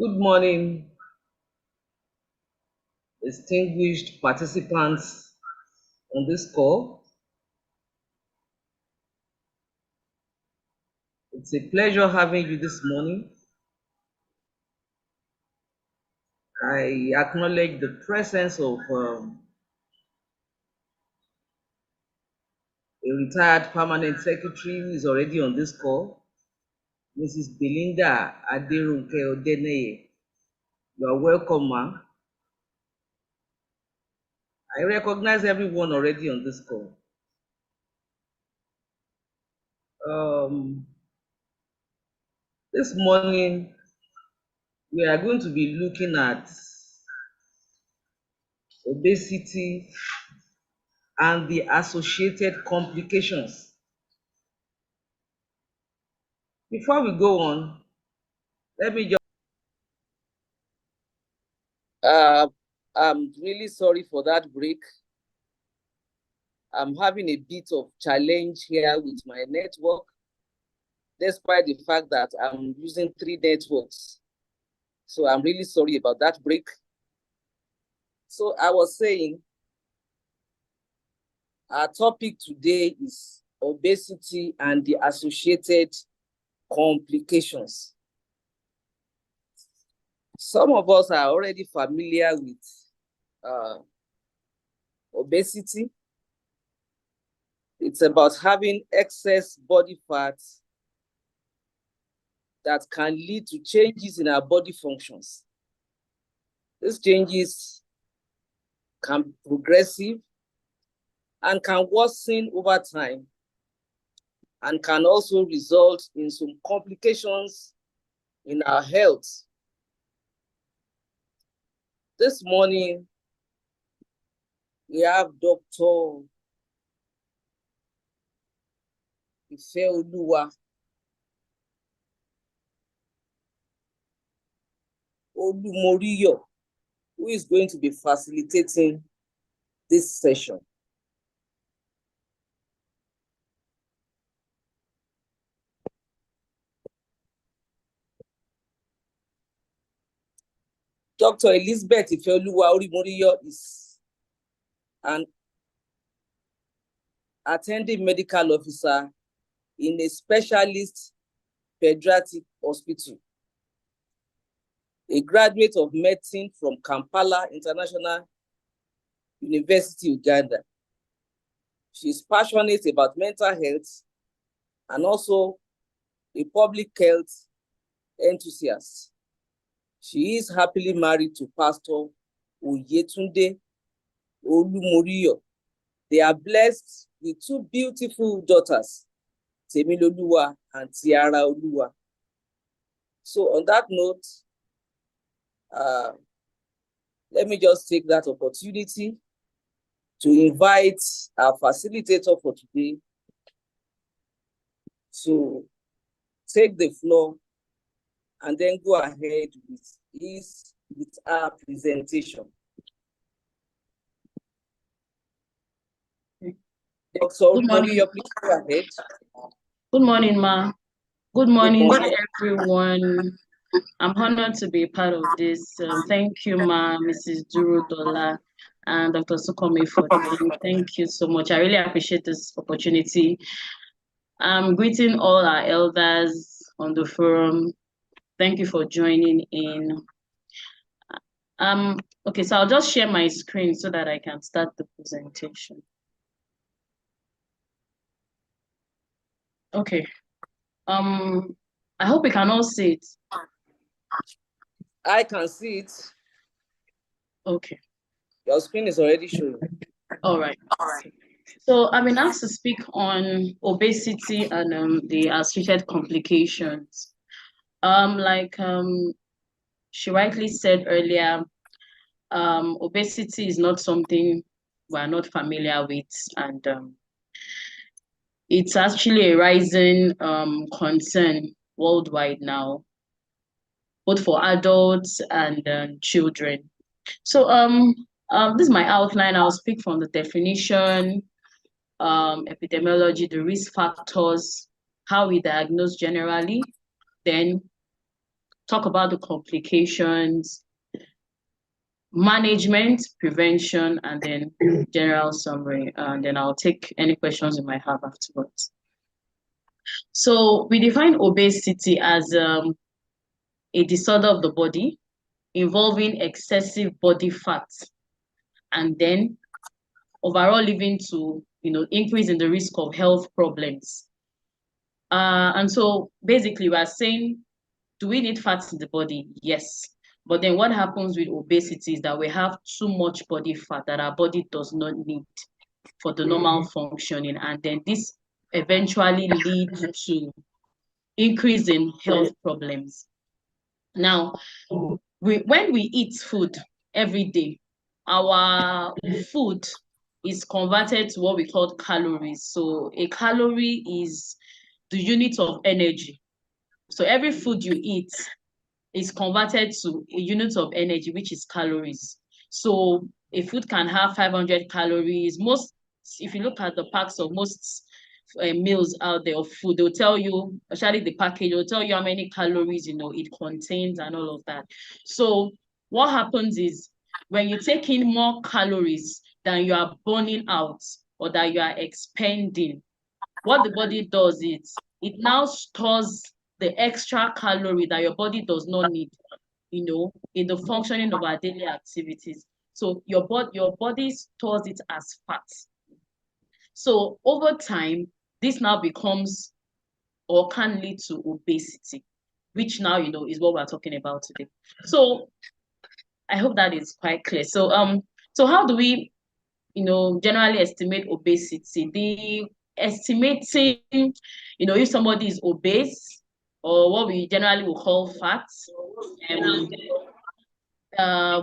Good morning, distinguished participants on this call. It's a pleasure having you this morning. I acknowledge the presence of a retired permanent secretary who is already on this call, Mrs. Belinda Aderunke Odeneye. You are welcome, ma'am. I recognize everyone already on this call. Um, this morning, we are going to be looking at obesity and the associated complications. Before we go on, let me just. I'm really sorry for that break. I'm having a bit of challenge here with my network, despite the fact that I'm using 3 networks. So I'm really sorry about that break. So I was saying, our topic today is obesity and the associated complications. Some of us are already familiar with obesity. It's about having excess body fat that can lead to changes in our body functions. These changes can be progressive and can worsen over time and can also result in some complications in our health. This morning, we have Dr. Ifeoluwa Olumoriyo, who is going to be facilitating this session. Dr. Elizabeth Ifeoluwa Olumoriyo is an attending medical officer in a specialist pediatric hospital, a graduate of medicine from Kampala International University, Uganda. She is passionate about mental health and also a public health enthusiast. She is happily married to Pastor Oyetunde Olumoriyo. They are blessed with 2 beautiful daughters, Temiloluwa and Tiara Oluwa. So on that note, let me just take that opportunity to invite our facilitator for today to take the floor and then go ahead with our presentation. Dr. Maria, please go ahead. Good morning, Ma. Good morning to everyone. I'm honored to be part of this. Thank you, Ma, Mrs. Durodola, and Dr. Sukome for today. Thank you so much. I really appreciate this opportunity. I'm greeting all our elders on the forum. Thank you for joining in. Okay, so I'll just share my screen so that I can start the presentation. Okay. I hope we can all see it. I can see it. Okay. Your screen is already showing. All right. So I've been asked to speak on obesity and the associated complications. Like she rightly said earlier, obesity is not something we're not familiar with, and it's actually a rising concern worldwide now, both for adults and children. So this is my outline. I'll speak from the definition, epidemiology, the risk factors, how we diagnose generally, then talk about the complications, management, prevention, and then general summary. And then I'll take any questions you might have afterwards. So we define obesity as a disorder of the body involving excessive body fat, and then overall leading to increase in the risk of health problems. And so basically we are saying, do we need fat in the body? Yes. But then what happens with obesity is that we have too much body fat that our body does not need for the normal functioning. And then this eventually leads to increase in health problems. Now, when we eat food every day, our food is converted to what we call calories. So a calorie is the unit of energy. So every food you eat is converted to a unit of energy, which is calories. So a food can have 500 calories. Most, if you look at the packs of most meals out there of food, they'll tell you, especially the package, they'll tell you how many calories it contains and all of that. So what happens is when you take in more calories than you are burning out or that you are expending, what the body does is it now stores the extra calorie that your body does not need, in the functioning of our daily activities. So your body stores it as fat. So over time, this now becomes or can lead to obesity, which now is what we're talking about today. So I hope that is quite clear. So how do we generally estimate obesity? The estimating, if somebody is obese or what we generally will call fat,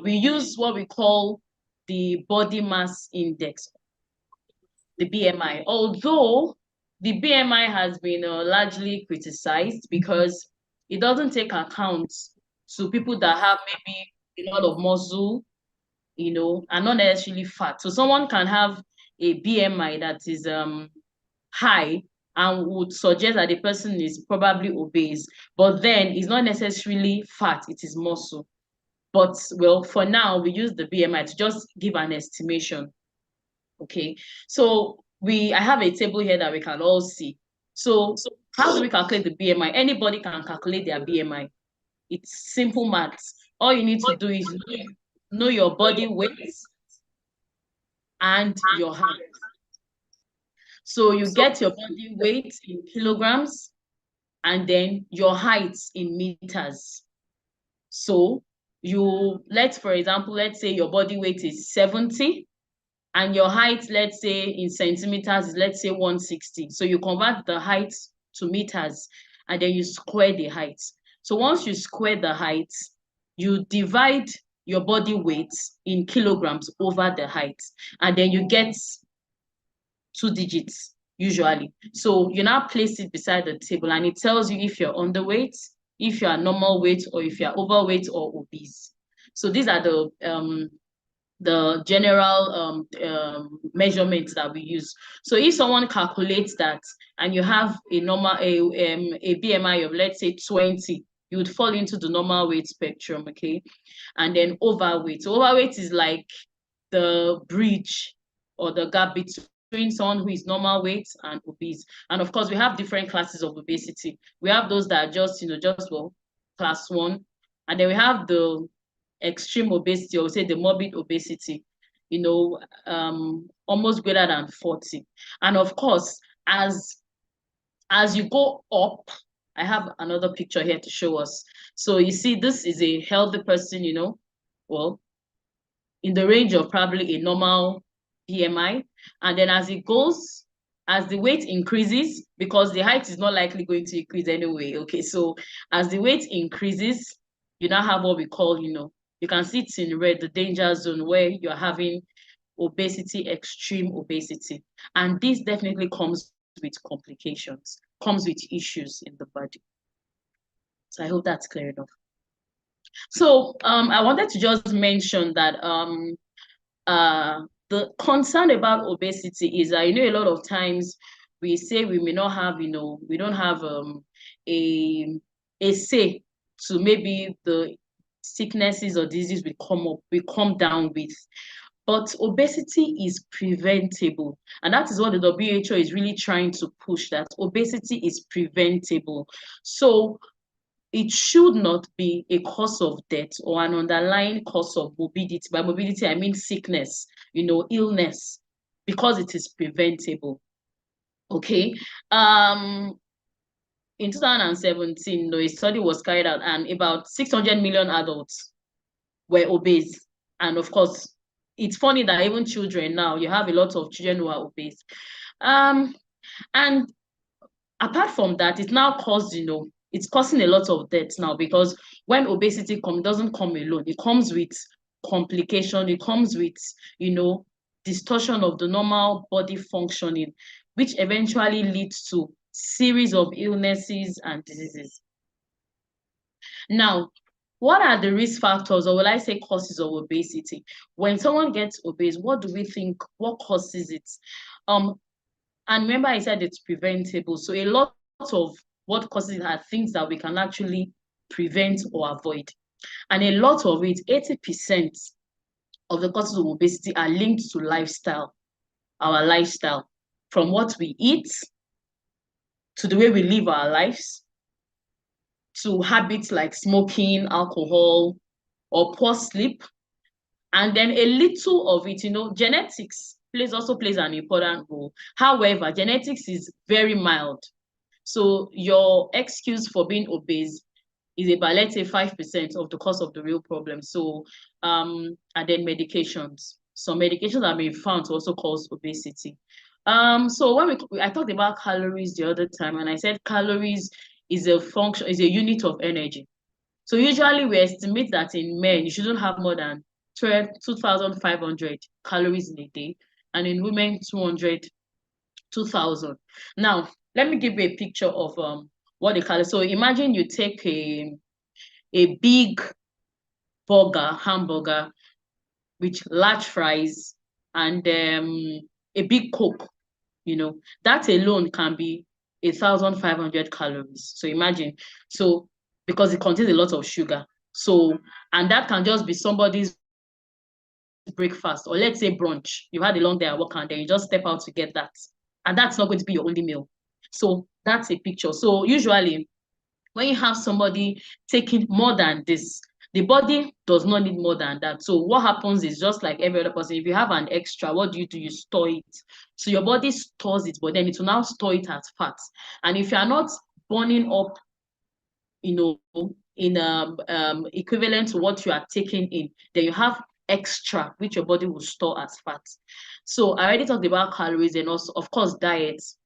we use what we call the body mass index, the BMI. Although the BMI has been largely criticized because it doesn't take account to people that have maybe a lot of muscle, and not necessarily fat. So someone can have a BMI that is high and would suggest that the person is probably obese, but then it's not necessarily fat, it is muscle. But well, for now, we use the BMI to just give an estimation. Okay, so I have a table here that we can all see. So how do we calculate the BMI? Anybody can calculate their BMI. It's simple maths. All you need to do is know your body weight and your height. So you get your body weight in kilograms and then your height in meters. So for example, let's say your body weight is 70 and your height, let's say in centimeters, let's say 160. So you convert the height to meters and then you square the height. So once you square the height, you divide your body weight in kilograms over the height, and then you get 2 digits usually. So you now place it beside the table and it tells you if you're underweight, if you are normal weight, or if you're overweight or obese. So these are the general measurements that we use. So if someone calculates that and you have a BMI of, let's say, 20, you would fall into the normal weight spectrum, okay? And then overweight. So overweight is like the bridge or the gap between someone who is normal weight and obese. And of course, we have different classes of obesity. We have those that are just class 1. And then we have the extreme obesity, or say the morbid obesity, almost greater than 40. And of course, as you go up, I have another picture here to show us. So you see, this is a healthy person, well, in the range of probably a normal BMI. And then as the weight increases, because the height is not likely going to increase anyway, okay? So as the weight increases, you now have what we call, you can see it in red, the danger zone, where you're having obesity, extreme obesity. And this definitely comes with complications, comes with issues in the body. So I hope that's clear enough. So I wanted to just mention that the concern about obesity is that, a lot of times we say we may not have, we don't have a say to maybe the sicknesses or diseases we come down with. But obesity is preventable. And that is what the WHO is really trying to push, that obesity is preventable. So it should not be a cause of death or an underlying cause of morbidity. By morbidity, I mean sickness, illness, because it is preventable. Okay. In 2017, a study was carried out, and about 600 million adults were obese. And of course, it's funny that even children now, you have a lot of children who are obese. And apart from that, it's now caused, it's causing a lot of deaths now, because when obesity doesn't come alone. It comes with complication. It comes with, distortion of the normal body functioning, which eventually leads to series of illnesses and diseases. Now, what are the risk factors, or will I say causes of obesity? When someone gets obese, what do we think, what causes it? And remember I said it's preventable. So a lot of what causes it are things that we can actually prevent or avoid. And a lot of it, 80% of the causes of obesity are linked to lifestyle, our lifestyle, from what we eat, to the way we live our lives, to habits like smoking, alcohol, or poor sleep. And then a little of it, genetics also plays an important role. However, genetics is very mild. So your excuse for being obese is about, let's say, 5% of the cause of the real problem. So, and then medications. Some medications have been found to also cause obesity. So I talked about calories the other time, and I said calories is a unit of energy. So usually we estimate that in men, you shouldn't have more than 2,500 calories in a day, and in women, 200, 2,000. Now, let me give you a picture of what they call it. So imagine you take a big hamburger, with large fries and a big Coke. That alone can be 1,500 calories. So imagine, because it contains a lot of sugar. So, and that can just be somebody's breakfast, or let's say brunch. You had a long day at work and then you just step out to get that. And that's not going to be your only meal. So that's a picture. So usually when you have somebody taking more than this, the body does not need more than that. So what happens is, just like every other person, if you have an extra, what do? You store it. So your body stores it, but then it will now store it as fat. And if you are not burning up, in equivalent to what you are taking in, then you have extra, which your body will store as fat. So I already talked about calories, and also, of course, diets.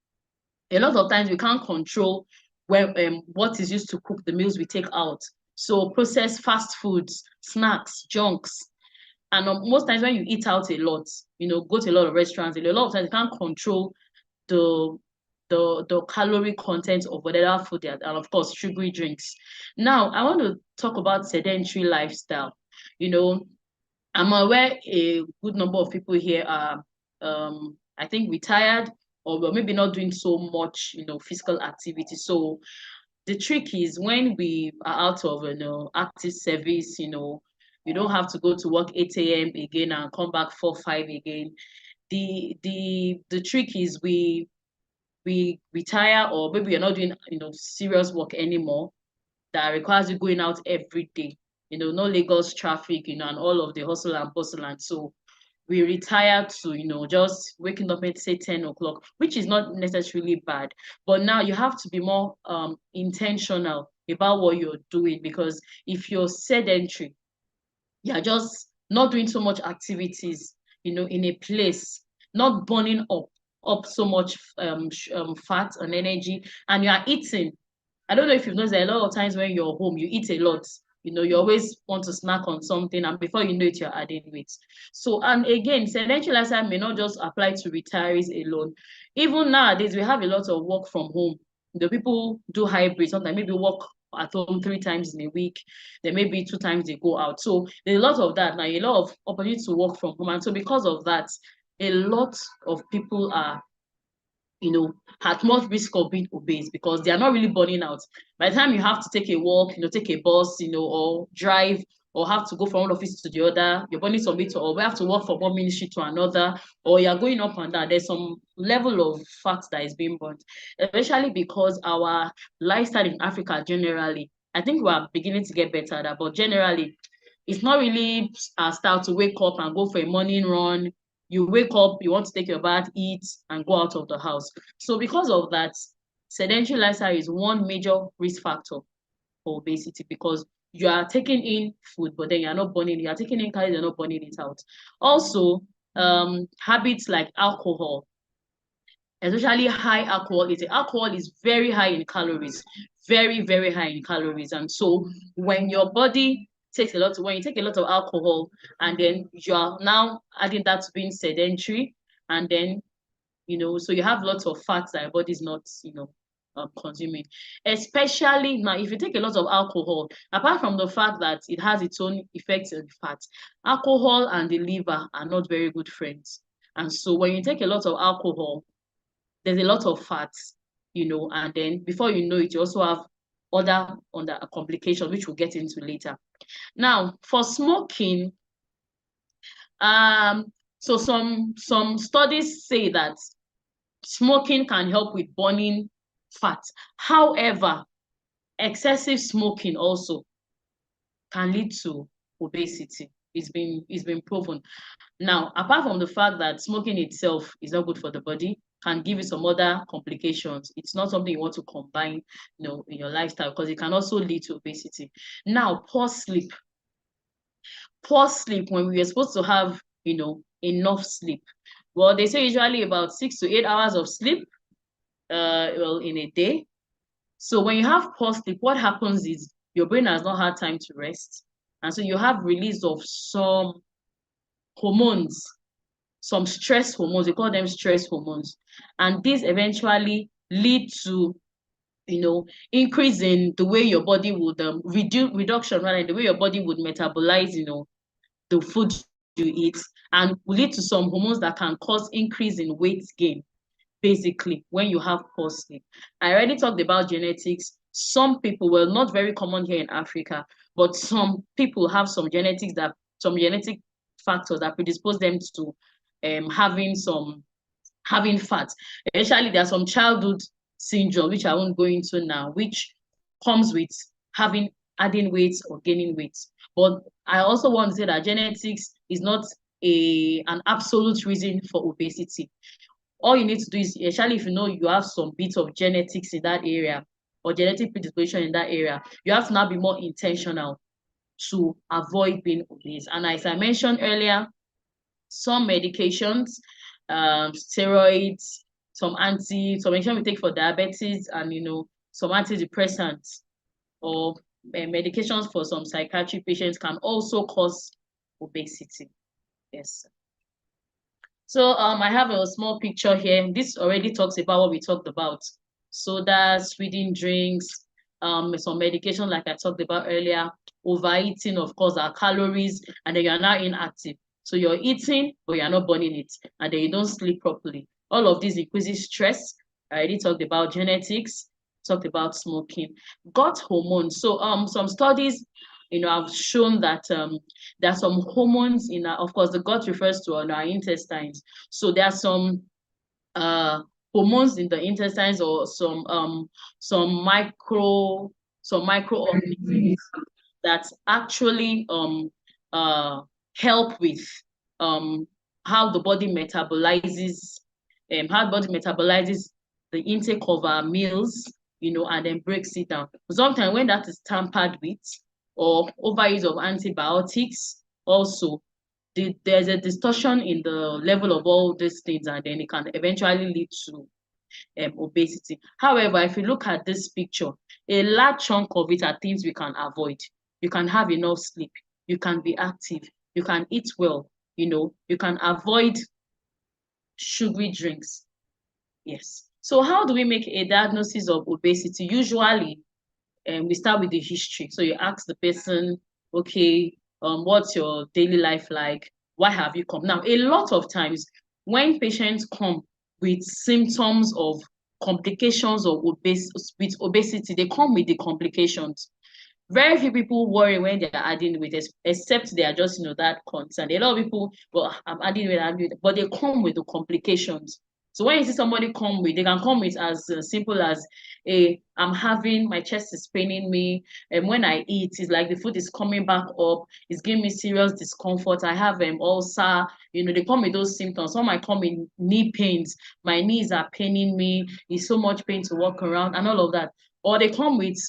A lot of times we can't control what is used to cook the meals we take out. So processed fast foods, snacks, junks. And most times when you eat out a lot, go to a lot of restaurants, a lot of times you can't control the calorie content of whatever food they are, and of course sugary drinks. Now I want to talk about sedentary lifestyle. I'm aware a good number of people here are I think retired, or maybe not doing so much physical activity. So the trick is, when we are out of active service, you don't have to go to work 8 a.m. again and come back 4, 5 again. The trick is, we retire, or maybe you're not doing serious work anymore that requires you going out every day, no Lagos traffic, and all of the hustle and bustle. And so we retire to just waking up at, say, 10 o'clock, which is not necessarily bad, but now you have to be more intentional about what you're doing, because if you're sedentary, you're just not doing so much activities in a place, not burning up so much fat and energy, and you are eating. I don't know if you've noticed that a lot of times when you're home, you eat a lot. You always want to snack on something, and before you know it, you're adding weight. So, and again, sedentary lifestyle may not just apply to retirees alone. Even nowadays, we have a lot of work from home. The people do hybrid, sometimes maybe work at home 3 times in a week. Then maybe 2 times they go out. So there's a lot of that now, a lot of opportunity to work from home. And so because of that, a lot of people are at much risk of being obese because they are not really burning out. By the time you have to take a walk, take a bus, or drive, or have to go from one office to the other, you're burning some weight, or we have to walk from one ministry to another, or you're going up and down, there's some level of fat that is being burnt, especially because our lifestyle in Africa generally, I think we are beginning to get better at that, but generally, it's not really our style to wake up and go for a morning run. You wake up, you want to take your bath, eat, and go out of the house. So because of that, sedentary lifestyle is one major risk factor for obesity because you are taking in food, but then you're not burning it. You're taking in calories, you're not burning it out. Also, habits like alcohol, especially high alcohol. Alcohol is very high in calories, very, very high in calories. And so when your body when you take a lot of alcohol and then you are now adding that to being sedentary, and then, so you have lots of fats that your body is not, consuming. Especially now, if you take a lot of alcohol, apart from the fact that it has its own effects on fat, alcohol and the liver are not very good friends. And so when you take a lot of alcohol, there's a lot of fats, and then before you know it, you also have other complications, which we'll get into later. Now, for smoking, so some studies say that smoking can help with burning fat. However, excessive smoking also can lead to obesity. It's been proven. Now, apart from the fact that smoking itself is not good for the body, can give you some other complications. It's not something you want to combine, in your lifestyle because it can also lead to obesity. Now, poor sleep. Poor sleep when we are supposed to have, enough sleep. Well, they say usually about 6 to 8 hours of sleep, in a day. So when you have poor sleep, what happens is your brain has not had time to rest. And so you have release of some hormones, some stress hormones. We call them stress hormones. And these eventually lead to, increase in the way your body would, reduction rather, in the way your body would metabolize, the food you eat, and will lead to some hormones that can cause increase in weight gain, basically, when you have poor sleep. I already talked about genetics. Some people, well, not very common here in Africa, but some people have some genetic factors that predispose them to having fat. Especially, there are some childhood syndrome, which I won't go into now, which comes with adding weight or gaining weight. But I also want to say that genetics is not an absolute reason for obesity. All you need to do is, especially if you know you have some bit of genetics in that area or genetic predisposition in that area, you have to now be more intentional to avoid being obese. And as I mentioned earlier, some medications, steroids, some medication we take for diabetes, and some antidepressants or medications for some psychiatric patients can also cause obesity. Yes. So I have a small picture here. This already talks about what we talked about. Sodas, sweetened drinks, some medication like I talked about earlier, overeating, of course, our calories, and then you're now inactive. So you're eating, but you're not burning it, and then you don't sleep properly. All of this increases stress. I already talked about genetics, talked about smoking. Gut hormones. So some studies, have shown that there are some hormones in of course, the gut refers to our intestines. So there are some hormones in the intestines, or some microorganisms that actually help with how the body metabolizes the intake of our meals, and then breaks it down. Sometimes when that is tampered with, or overuse of antibiotics, also there's a distortion in the level of all these things, and then it can eventually lead to obesity. However, if you look at this picture, a large chunk of it are things we can avoid. You can have enough sleep, you can be active, you can eat well, you can avoid sugary drinks. Yes. So how do we make a diagnosis of obesity? Usually, we start with the history. So you ask the person, okay, what's your daily life like? Why have you come? Now, a lot of times when patients come with symptoms of complications of with obesity. They come with the complications. Very few people worry when they're adding weight, except they are just, that concern. A lot of people, well, I'm adding weight, but they come with the complications. So when you see somebody they can come with as simple as, I'm having, my chest is paining me, and when I eat, it's like the food is coming back up, it's giving me serious discomfort. I have ulcer, they come with those symptoms. Some might come in knee pains, my knees are paining me, it's so much pain to walk around, and all of that. Or they come with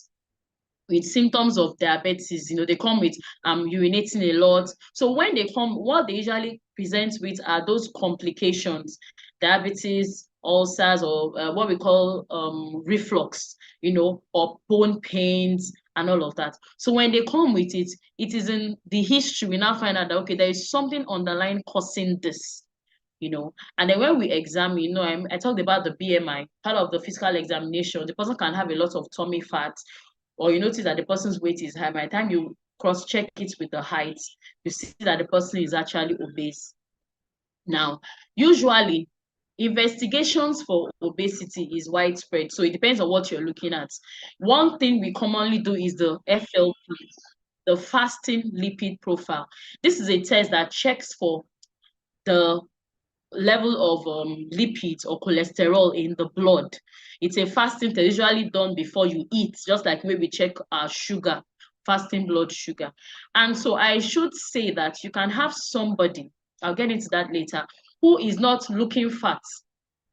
symptoms of diabetes, they come with urinating a lot. So when they come, what they usually present with are those complications, diabetes, ulcers, or what we call reflux, or bone pains and all of that. So when they come with it, it is in the history, we now find out that, okay, there is something underlying causing this. And then when we examine, I talked about the BMI, part of the physical examination, the person can have a lot of tummy fat, or you notice that the person's weight is high. By the time you cross-check it with the height, you see that the person is actually obese. Now, usually, investigations for obesity is widespread, so it depends on what you're looking at. One thing we commonly do is the FLP, the fasting lipid profile. This is a test that checks for the level of lipids or cholesterol in the blood. It's a fasting test, usually done before you eat, just like where we check our sugar, fasting blood sugar. And so I should say that you can have somebody, I'll get into that later, who is not looking fat.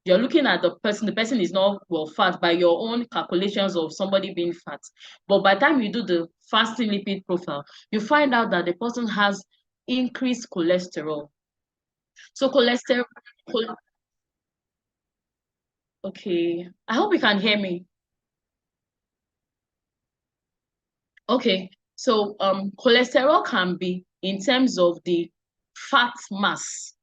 You're looking at the person is not fat by your own calculations of somebody being fat. But by the time you do the fasting lipid profile, you find out that the person has increased cholesterol. So cholesterol, okay. I hope you can hear me. Okay. So cholesterol can be in terms of the fat mass,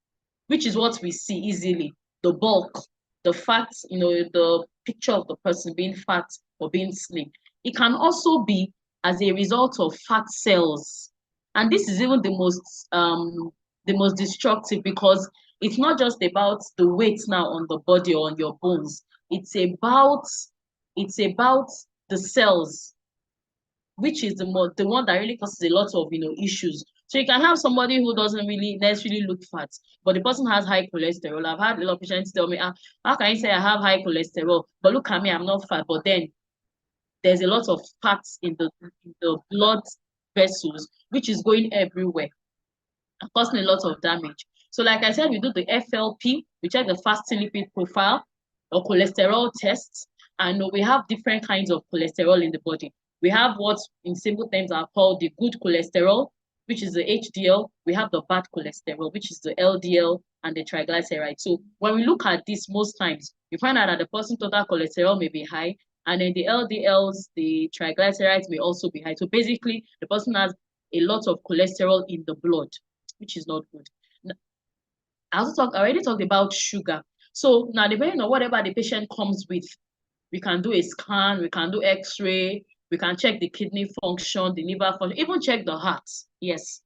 which is what we see easily, the bulk, the fat, the picture of the person being fat or being slim. It can also be as a result of fat cells. And this is even the most destructive, because it's not just about the weight now on the body or on your bones. It's about the cells, which is the one that really causes a lot of issues. So you can have somebody who doesn't really necessarily look fat, but the person has high cholesterol. I've had a lot of patients tell me, how can you say I have high cholesterol, but look at me, I'm not fat. But then there's a lot of fat in the blood vessels, which is going everywhere, causing a lot of damage. So like I said, we do the FLP, we check the fasting lipid profile or cholesterol tests, and we have different kinds of cholesterol in the body. We have what in simple terms are called the good cholesterol, which is the HDL. We have the bad cholesterol, which is the LDL and the triglyceride. So when we look at this, most times you find out that the person's total cholesterol may be high, and then the LDLs, the triglycerides may also be high. So basically, the person has a lot of cholesterol in the blood, which is not good. I already talked about sugar. So now, depending on whatever the patient comes with, we can do a scan, we can do X-ray, we can check the kidney function, the liver function, even check the heart. Yes.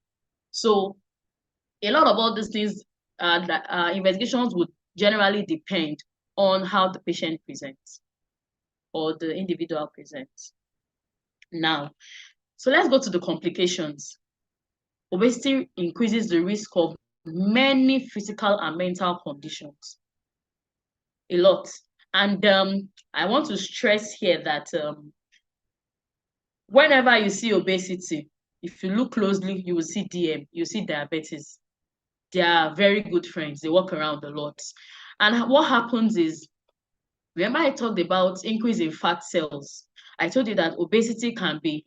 So a lot of all these things, investigations would generally depend on how the patient presents or the individual presents. Now, so let's go to the complications. Obesity increases the risk of many physical and mental conditions. A lot. And I want to stress here that whenever you see obesity, if you look closely, you will see DM, you see diabetes. They are very good friends. They walk around a lot. And what happens is, remember I talked about increase in fat cells. I told you that obesity can be,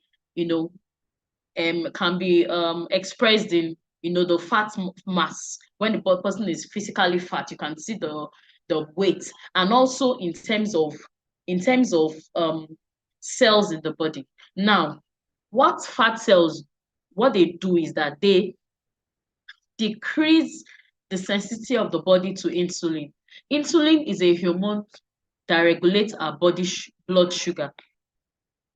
expressed in, the fat mass. When the person is physically fat, you can see the weight, and also in terms of cells in the body. Now, what fat cells, what they do is that they decrease the sensitivity of the body to insulin. Insulin is a hormone that regulates our body blood sugar.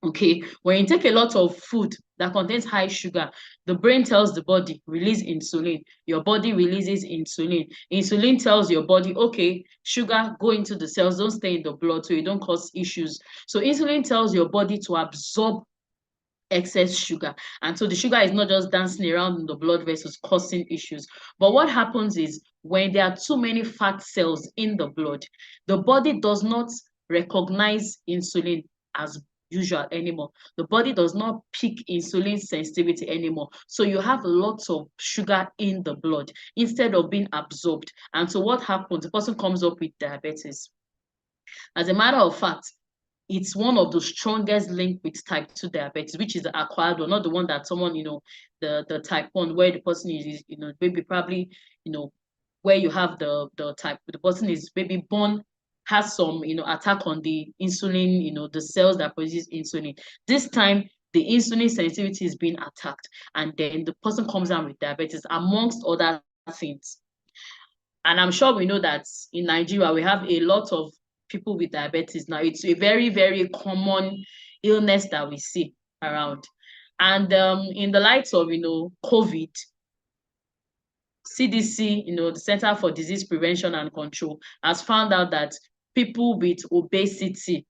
Okay, when you take a lot of food that contains high sugar, the brain tells the body, release insulin. Your body releases insulin. Insulin tells your body, okay, sugar, go into the cells, don't stay in the blood so you don't cause issues. So insulin tells your body to absorb excess sugar. And so the sugar is not just dancing around in the blood vessels causing issues. But what happens is when there are too many fat cells in the blood, the body does not recognize insulin as usual anymore. The body does not pick insulin sensitivity anymore. So you have lots of sugar in the blood instead of being absorbed. And so what happens? The person comes up with diabetes. As a matter of fact, it's one of the strongest link with type 2 diabetes, which is the acquired one, not the one that someone, the type 1, where the person is, maybe probably, where you have the person is maybe born, has some, attack on the insulin, the cells that produce insulin. This time, the insulin sensitivity is being attacked, and then the person comes down with diabetes, amongst other things. And I'm sure we know that in Nigeria, we have a lot of people with diabetes now. It's a very, very common illness that we see around. And in the light of, COVID, CDC, the Center for Disease Prevention and Control, has found out that people with obesity,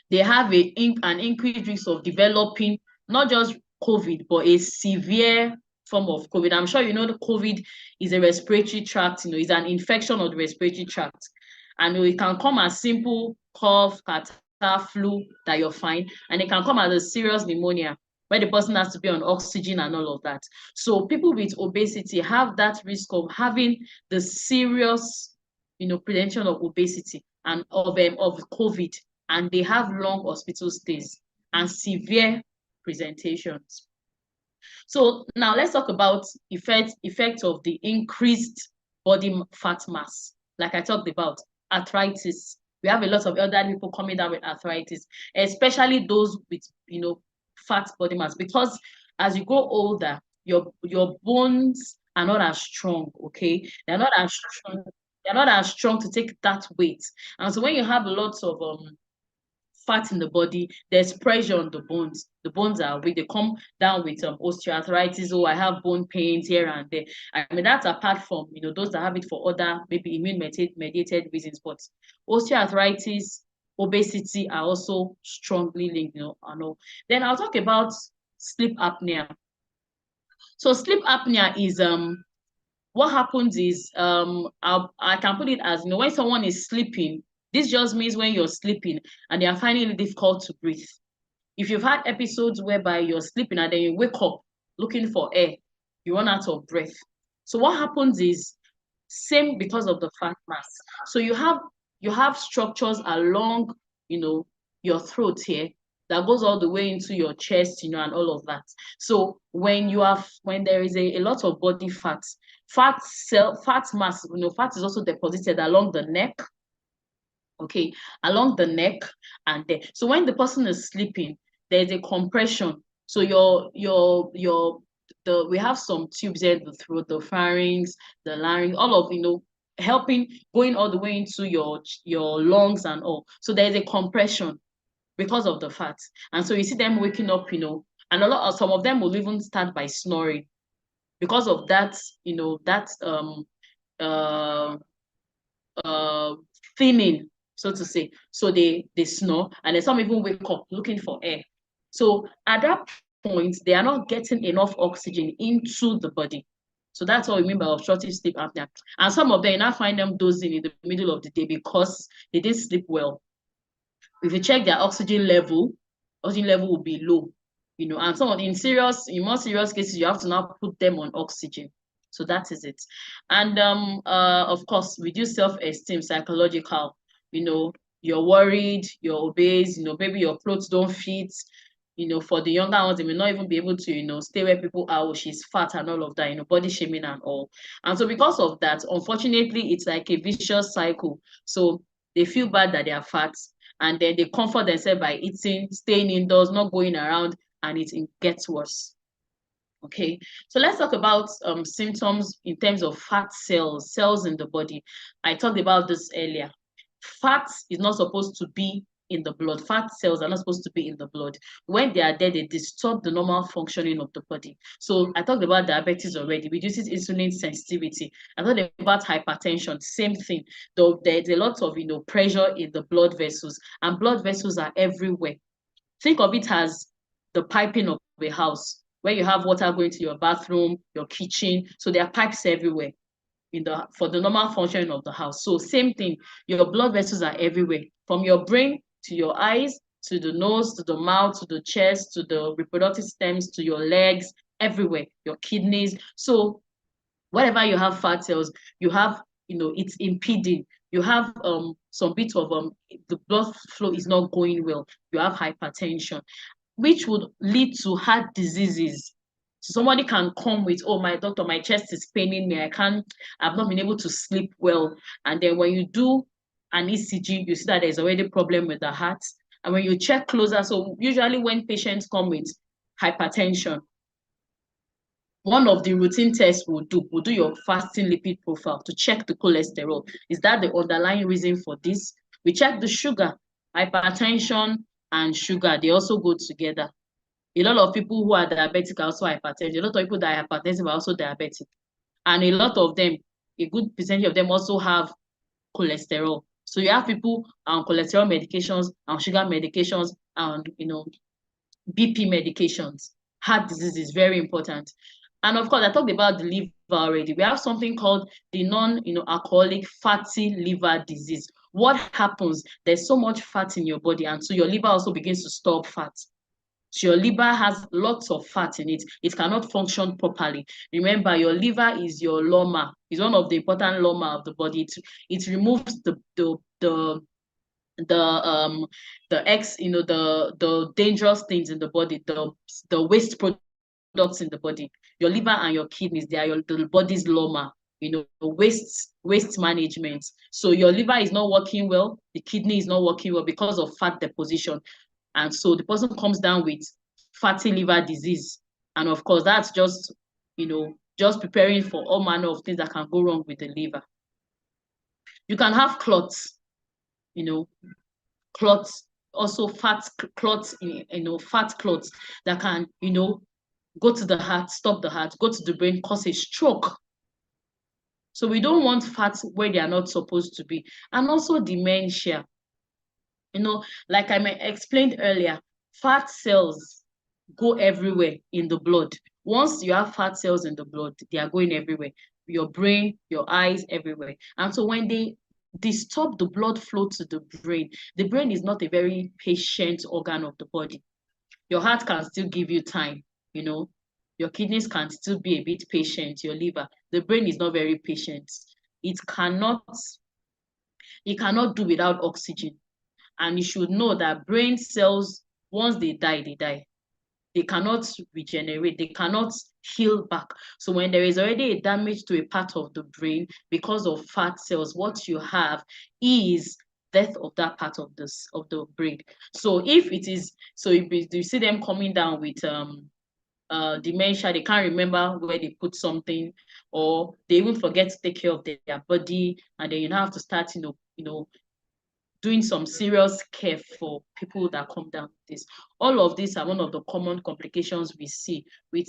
they have an increased risk of developing not just COVID, but a severe form of COVID. I'm sure you know the COVID is a respiratory tract, it's an infection of the respiratory tract. And it can come as simple cough, catarrh, flu that you're fine. And it can come as a serious pneumonia where the person has to be on oxygen and all of that. So people with obesity have that risk of having the serious, prevention of obesity and of COVID, and they have long hospital stays and severe presentations. So now let's talk about effect of the increased body fat mass. Like I talked about, arthritis. We have a lot of elderly people coming down with arthritis, especially those with fat body mass, because as you grow older, your bones are not as strong, okay? They're not as strong. They're not as strong to take that weight. And so when you have lots of fat in the body, there's pressure on the bones. The bones are weak. They come down with osteoarthritis. Oh, I have bone pains here and there. I mean, that's apart from those that have it for other maybe immune mediated reasons. But osteoarthritis, obesity are also strongly linked. I know. Then I'll talk about sleep apnea. So sleep apnea is what happens is I can put it as when someone is sleeping. This just means when you're sleeping and they are finding it difficult to breathe. If you've had episodes whereby you're sleeping and then you wake up looking for air, you run out of breath. So what happens is same because of the fat mass. So you have structures along, your throat here that goes all the way into your chest, and all of that. So when there is a lot of body fat mass, fat is also deposited along the neck, okay, along the neck and there. So when the person is sleeping, there's a compression. So we have some tubes there, the throat, the pharynx, the larynx, all of helping going all the way into your lungs and all. So there's a compression because of the fat. And so you see them waking up, and some of them will even start by snoring because of that, thinning, so to say. So they snore, and then some even wake up looking for air. So at that point, they are not getting enough oxygen into the body. So that's what we mean by obstructive sleep apnea. And some of them, you now find them dozing in the middle of the day because they didn't sleep well. If you check their oxygen level will be low, and in more serious cases, you have to now put them on oxygen. So that is it. And of course, reduce self-esteem, psychological. You're worried, you're obese, maybe your clothes don't fit. For the younger ones, they may not even be able to, stay where people are, oh, she's fat and all of that, body shaming and all. And so because of that, unfortunately, it's like a vicious cycle. So they feel bad that they are fat, and then they comfort themselves by eating, staying indoors, not going around, and it gets worse. Okay, so let's talk about symptoms in terms of fat cells in the body. I talked about this earlier. Fat is not supposed to be in the blood. Fat cells are not supposed to be in the blood. When they are there, they disturb the normal functioning of the body. So I talked about diabetes already, reduces insulin sensitivity. I talked about hypertension, same thing. Though there's a lot of pressure in the blood vessels, and blood vessels are everywhere. Think of it as the piping of a house where you have water going to your bathroom, your kitchen. So there are pipes everywhere for the normal functioning of the house. So same thing, your blood vessels are everywhere, from your brain to your eyes, to the nose, to the mouth, to the chest, to the reproductive systems, to your legs, everywhere, your kidneys. So wherever you have fat cells, you have, it's impeding. You have some bit of the blood flow is not going well. You have hypertension, which would lead to heart diseases. So somebody can come with, oh, my doctor, my chest is paining me. I've not been able to sleep well. And then when you do an ECG, you see that there's already a problem with the heart. And when you check closer, so usually when patients come with hypertension, one of the routine tests we'll do your fasting lipid profile to check the cholesterol. Is that the underlying reason for this? We check the sugar. Hypertension and sugar, they also go together. A lot of people who are diabetic are also hypertensive. A lot of people that are hypertensive are also diabetic. And a lot of them, a good percentage of them also have cholesterol. So you have people on cholesterol medications, on sugar medications, and BP medications. Heart disease is very important. And of course, I talked about the liver already. We have something called the non-alcoholic fatty liver disease. What happens? There's so much fat in your body, and so your liver also begins to store fat. So your liver has lots of fat in it. It cannot function properly. Remember, your liver is your loma. It's one of the important loma of the body. It removes the dangerous things in the body, the waste products in the body. Your liver and your kidneys, they are the body's loma, waste management. So your liver is not working well, the kidney is not working well because of fat deposition. And so the person comes down with fatty liver disease. And of course, that's just preparing for all manner of things that can go wrong with the liver. You can have clots, clots, also fat clots, fat clots that can, go to the heart, stop the heart, go to the brain, cause a stroke. So we don't want fats where they are not supposed to be. And also dementia. Like I explained earlier, fat cells go everywhere in the blood. Once you have fat cells in the blood, they are going everywhere. Your brain, your eyes, everywhere. And so when they disturb the blood flow to the brain is not a very patient organ of the body. Your heart can still give you time, your kidneys can still be a bit patient, your liver. The brain is not very patient. It cannot do without oxygen. And you should know that brain cells, once they die, they die. They cannot regenerate. They cannot heal back. So when there is already a damage to a part of the brain because of fat cells, what you have is death of that part of the brain. So if you see them coming down with dementia, they can't remember where they put something, or they even forget to take care of their body, and then you have to start doing some serious care for people that come down with this. All of these are one of the common complications we see with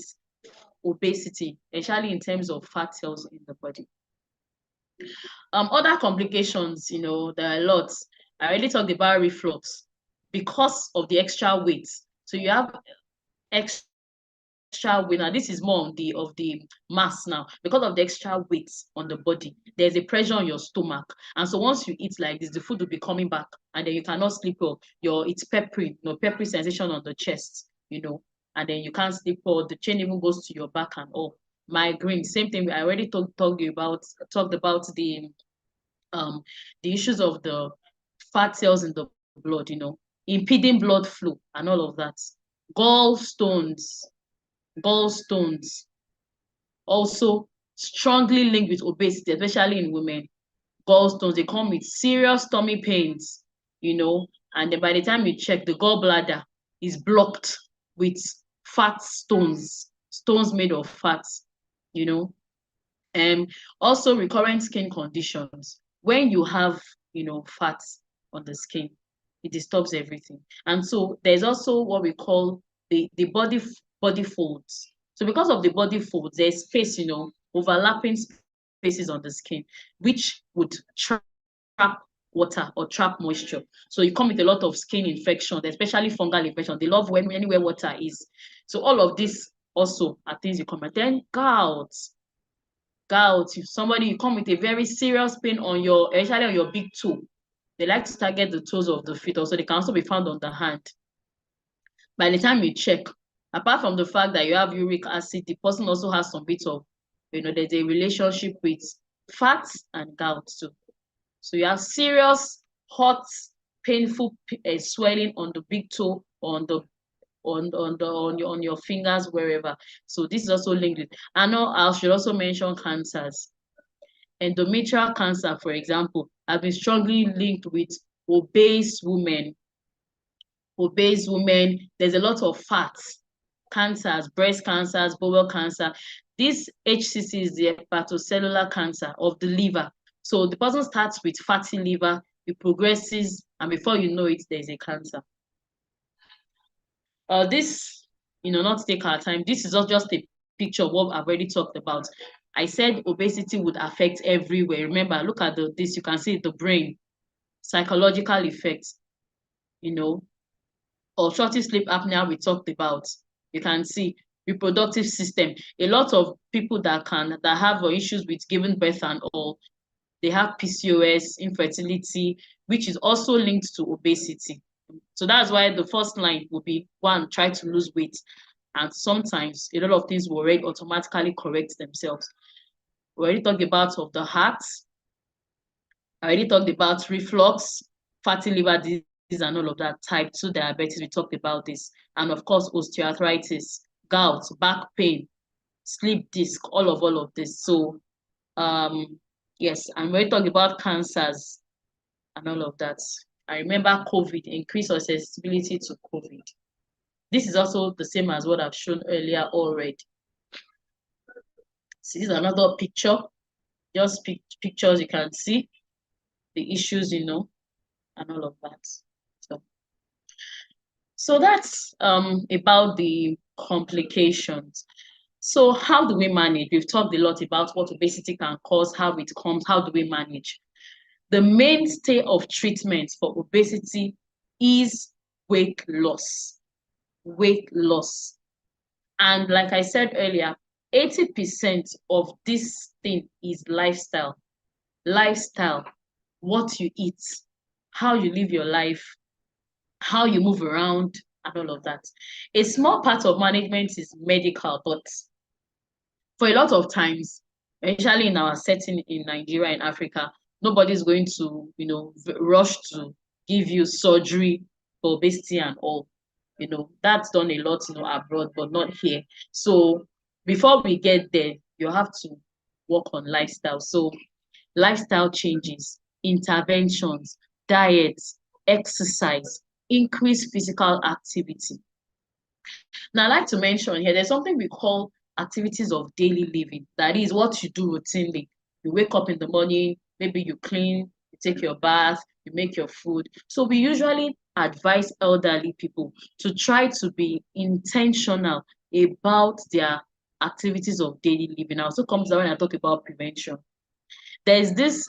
obesity, especially in terms of fat cells in the body. Other complications, there are a lot. I already talked about reflux because of the extra weight. So you have extra weight. Now this is more of the mass now. Because of the extra weight on the body, there's a pressure on your stomach. And so once you eat like this, the food will be coming back, and then you cannot sleep well. It's peppery, peppery sensation on the chest, and then you can't sleep well. The chain even goes to your back and all. Migraine, same thing. I already talked about the issues of the fat cells in the blood, impeding blood flow and all of that. Gallstones also strongly linked with obesity, especially in women. Gallstones, they come with serious tummy pains, and then by the time you check, the gallbladder is blocked with fat stones made of fat, and also recurrent skin conditions. When you have, fat on the skin, it disturbs everything. And so there's also what we call the body folds. So because of the body folds, there's space, overlapping spaces on the skin, which would trap water or trap moisture. So you come with a lot of skin infections, especially fungal infection. They love when anywhere water is. So all of this also are things you come. And then gout. If somebody you come with a very serious pain on your, especially on your big toe, they like to target the toes of the feet. Also, they can also be found on the hand. By the time you check, apart from the fact that you have uric acid, the person also has some bit of, there's a relationship with fat and gout too. So you have serious, hot, painful swelling on the big toe, on your fingers, wherever. So this is also linked with. And I should also mention cancers. Endometrial cancer, for example, has been strongly linked with obese women. There's a lot of fat, cancers, breast cancers, bowel cancer. This HCC is the hepatocellular cancer of the liver. So the person starts with fatty liver, it progresses, and before you know it, there's a cancer. This, not to take our time, this is just a picture of what I've already talked about. I said obesity would affect everywhere. Remember, look at this, you can see the brain, psychological effects, obstructive sleep apnea we talked about. You can see reproductive system. A lot of people that have issues with giving birth and all, they have PCOS, infertility, which is also linked to obesity. So that's why the first line will be, one, try to lose weight. And sometimes a lot of things will already automatically correct themselves. We already talked about of the heart. I already talked about reflux, fatty liver disease, and all of that. Type 2 diabetes, we talked about this. And of course, osteoarthritis, gout, back pain, sleep disc, all of this. So, yes, I'm already talking about cancers and all of that. I remember COVID, increased susceptibility to COVID. This is also the same as what I've shown earlier already. So this is another picture, just pictures you can see, the issues, and all of that. So that's about the complications. So how do we manage? We've talked a lot about what obesity can cause, how it comes, how do we manage? The mainstay of treatment for obesity is weight loss. Weight loss. And like I said earlier, 80% of this thing is lifestyle. Lifestyle, what you eat, how you live your life, how you move around, and all of that. A small part of management is medical, but for a lot of times, especially in our setting in Nigeria and Africa, nobody's going to, rush to give you surgery for obesity and all. That's done a lot, abroad, but not here. So before we get there, you have to work on lifestyle. So lifestyle changes, interventions, diets, exercise, increase physical activity. Now, I'd like to mention here, there's something we call activities of daily living. That is what you do routinely. You wake up in the morning, maybe you clean, you take your bath, you make your food. So we usually advise elderly people to try to be intentional about their activities of daily living. Also comes down when I talk about prevention. There's this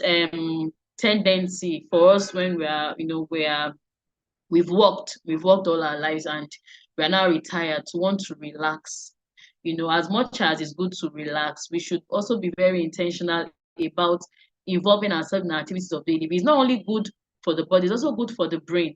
tendency for us when we've worked all our lives and we're now retired to want to relax. As much as it's good to relax, we should also be very intentional about involving ourselves in activities of daily living. It's not only good for the body, it's also good for the brain.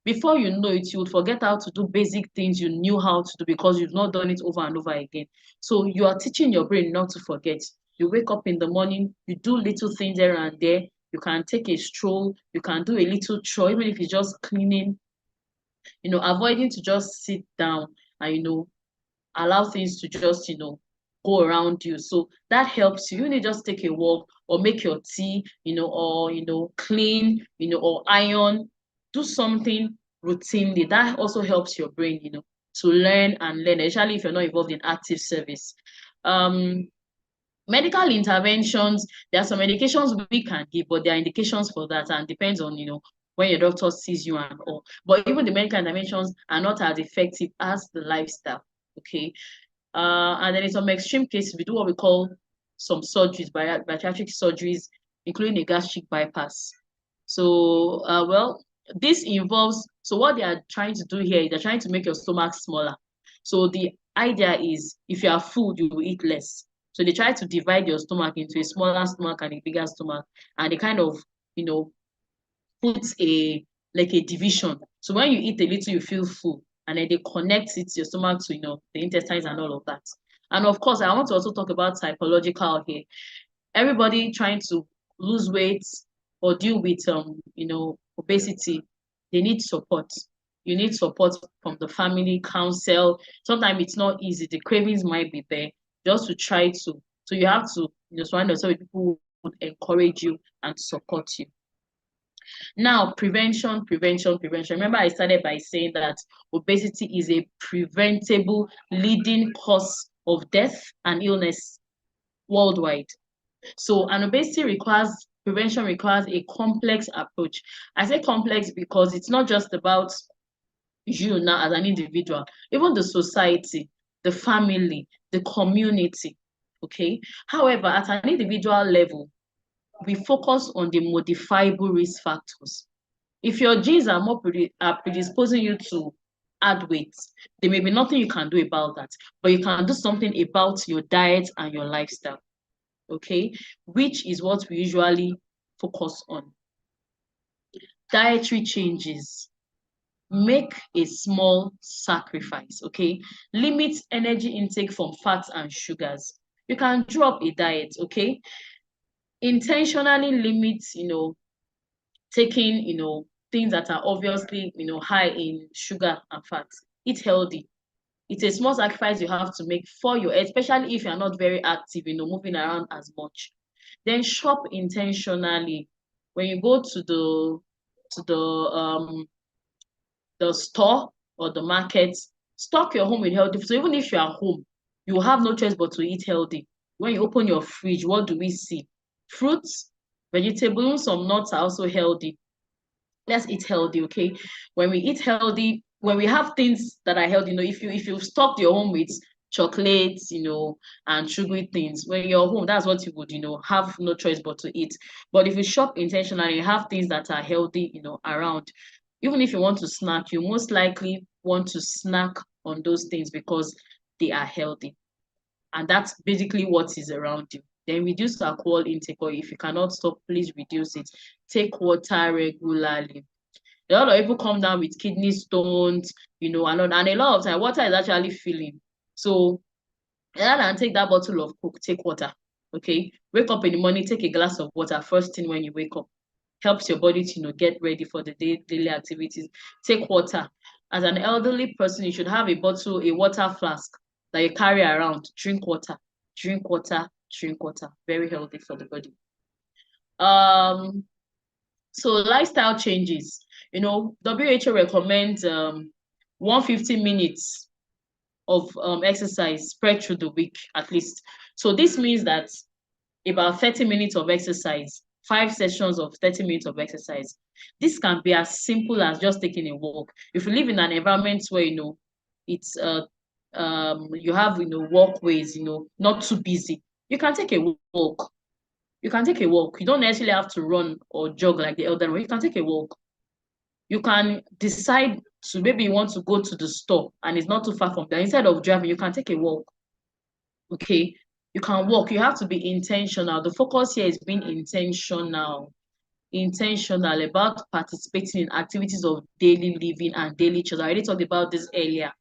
Before you know it, you would forget how to do basic things you knew how to do because you've not done it over and over again. So you are teaching your brain not to forget. You wake up in the morning, you do little things there and there. You can take a stroll, you can do a little chore, even if it's just cleaning, avoiding to just sit down and, allow things to just, go around you. So that helps you. You need just take a walk or make your tea, or, clean, or iron, do something routinely. That also helps your brain, to learn, especially if you're not involved in active service. Medical interventions, there are some medications we can give, but there are indications for that and depends on, when your doctor sees you and all. But even the medical interventions are not as effective as the lifestyle. Okay. And then in some extreme cases, we do what we call some surgeries, bariatric surgeries, including a gastric bypass. So, well, this involves, so what they are trying to do here is they're trying to make your stomach smaller. So the idea is if you are full, you will eat less. So they try to divide your stomach into a smaller stomach and a bigger stomach, and they kind of, you know, put a like a division. So when you eat a little, you feel full, and then they connect it to your stomach to the intestines and all of that. And of course, I want to also talk about psychological here. Everybody trying to lose weight or deal with obesity, they need support. You need support from the family, counsel. Sometimes it's not easy. The cravings might be there. Just to try to. So you have to surround yourself with people who would encourage you and support you. Now, prevention, prevention, prevention. Remember, I started by saying that obesity is a preventable leading cause of death and illness worldwide. So, an obesity prevention requires a complex approach. I say complex because it's not just about you now as an individual, even the society, the family, the community. Okay. However, at an individual level, we focus on the modifiable risk factors. If your genes are predisposing you to add weight, there may be nothing you can do about that, but you can do something about your diet and your lifestyle. Okay, which is what we usually focus on. Dietary changes. Make a small sacrifice. Okay, limit energy intake from fats and sugars. You can drop a diet. Okay, intentionally limit taking things that are obviously high in sugar and fat. Eat healthy. It's a small sacrifice you have to make for you, especially if you're not very active, moving around as much. Then shop intentionally. When you go to the store or the market, stock your home with healthy food. So even if you are home, you will have no choice but to eat healthy. When you open your fridge, what do we see? Fruits, vegetables, some nuts are also healthy. Let's eat healthy, okay? When we eat healthy, when we have things that are healthy, if you've stocked your home with chocolates, and sugary things, when you're home, that's what you would, have no choice but to eat. But if you shop intentionally, you have things that are healthy, around. Even if you want to snack, you most likely want to snack on those things because they are healthy. And that's basically what is around you. Then reduce alcohol intake, or if you cannot stop, please reduce it. Take water regularly. A lot of people come down with kidney stones, and a lot of time water is actually filling. So rather than take that bottle of Coke, take water. Okay. Wake up in the morning, take a glass of water first thing when you wake up. Helps your body to get ready for the daily activities. Take water. As an elderly person, you should have a water flask that you carry around. Drink water. Drink water. Drink water. Very healthy for the body. So lifestyle changes. WHO recommends 150 minutes of exercise spread through the week at least. So this means that about 30 minutes of exercise, 5 sessions of 30 minutes of exercise. This can be as simple as just taking a walk. If you live in an environment where it's you have walkways, not too busy, you can take a walk. You can take a walk. You don't necessarily have to run or jog like the elderly. You can take a walk. You can decide to maybe you want to go to the store and it's not too far from there. Instead of driving, you can take a walk. Okay, you can walk. You have to be intentional. The focus here is being intentional about participating in activities of daily living and daily chores. I already talked about this earlier.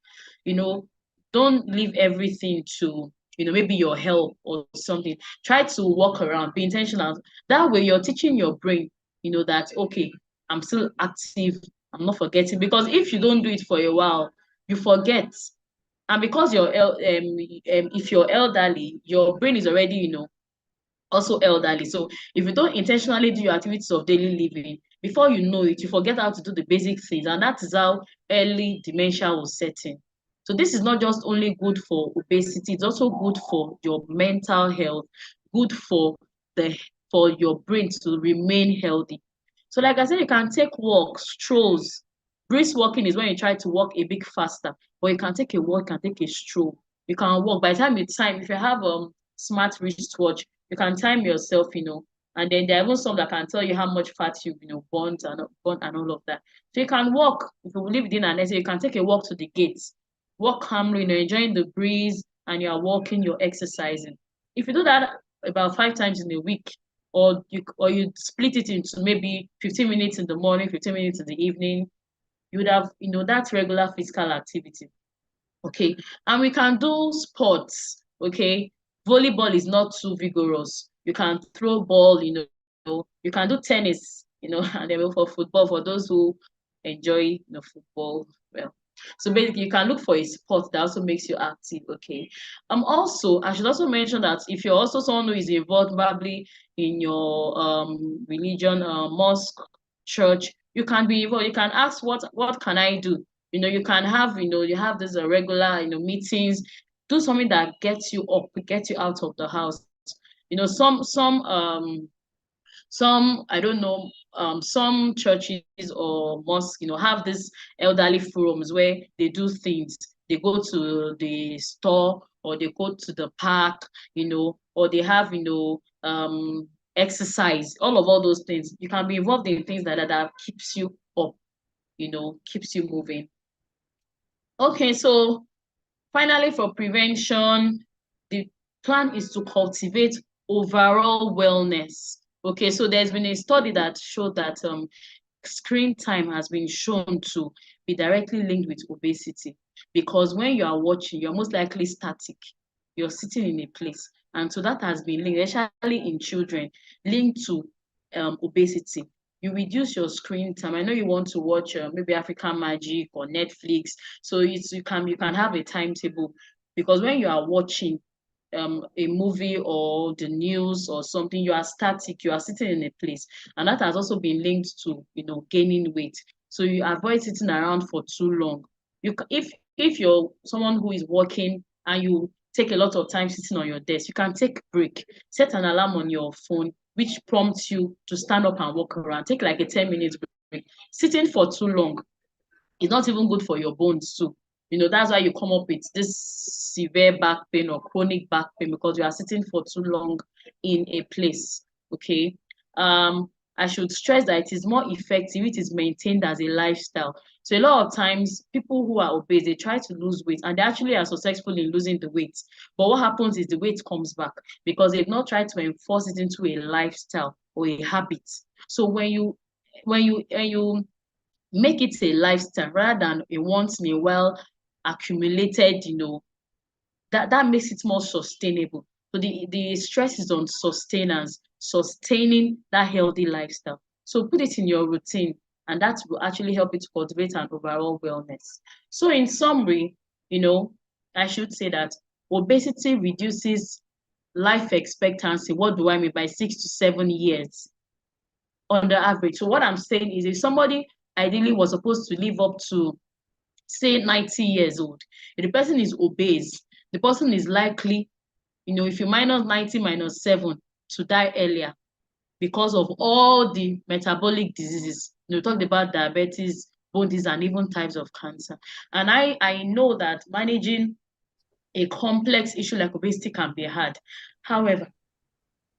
Don't leave everything to maybe your health or something. Try to walk around, be intentional. That way you're teaching your brain that okay, I'm still active, I'm not forgetting. Because if you don't do it for a while, you forget. And because if you're elderly, your brain is already also elderly. So if you don't intentionally do your activities of daily living, before you know it, you forget how to do the basic things, and that is how early dementia will set in. So this is not just only good for obesity, it's also good for your mental health, good for your brain to remain healthy. So like I said, you can take walks, strolls. Brisk walking is when you try to walk a bit faster, but you can take a walk, you can take a stroll. You can walk. By the time you time, if you have smart wristwatch, you can time yourself, and then there are even some that can tell you how much fat you've, burnt and all of that. So you can walk. If you live within an area, you can take a walk to the gates. Walk calmly, enjoying the breeze, and you are walking, you're exercising. If you do that about 5 times in a week, or you split it into maybe 15 minutes in the morning, 15 minutes in the evening, you would have, that regular physical activity. Okay. And we can do sports. Okay. Volleyball is not too vigorous. You can throw ball, you can do tennis, and then for football, for those who enjoy football. Well, so basically you can look for a sport that also makes you active. Okay. Also, I should also mention that if you're also someone who is involved probably in your religion, mosque, church, you can be involved. You can ask, what can I do? You can have, you have this regular, meetings. Do something that gets you up, gets you out of the house. Some I don't know, some churches or mosques, have this elderly forums where they do things. They go to the store, or they go to the park, or they have, exercise, all those things. You can be involved in things that keeps you up, keeps you moving. Okay, so finally, for prevention, the plan is to cultivate overall wellness. Okay, so there's been a study that showed that screen time has been shown to be directly linked with obesity, because when you are watching, you're most likely static. You're sitting in a place. And so that has been linked, especially in children, linked to obesity. You reduce your screen time. I know you want to watch maybe African Magic or Netflix, so you can have a timetable, because when you are watching a movie or the news or something, you are static, you are sitting in a place, and that has also been linked to gaining weight. So you avoid sitting around for too long. If you're someone who is working and you take a lot of time sitting on your desk, you can take break. Set an alarm on your phone which prompts you to stand up and walk around. Take like a 10 minutes break. Sitting for too long is not even good for your bones too. That's why you come up with this severe back pain or chronic back pain, because you are sitting for too long in a place. Okay. I should stress that it is more effective, it is maintained as a lifestyle. So a lot of times people who are obese, they try to lose weight and they actually are successful in losing the weight. But what happens is the weight comes back because they've not tried to enforce it into a lifestyle or a habit. So when you make it a lifestyle rather than a once in a while accumulated, that makes it more sustainable. So the stress is on sustenance, sustaining that healthy lifestyle. So put it in your routine, and that will actually help you to cultivate an overall wellness. So in summary, I should say that obesity reduces life expectancy. What do I mean by 6 to 7 years on the average? So what I'm saying is, if somebody ideally was supposed to live up to, say, 90 years old, if the person is obese, the person is likely, if you minus 90 minus 7, to die earlier because of all the metabolic diseases. We talked about diabetes, bone disease, and even types of cancer. And I know that managing a complex issue like obesity can be hard. However,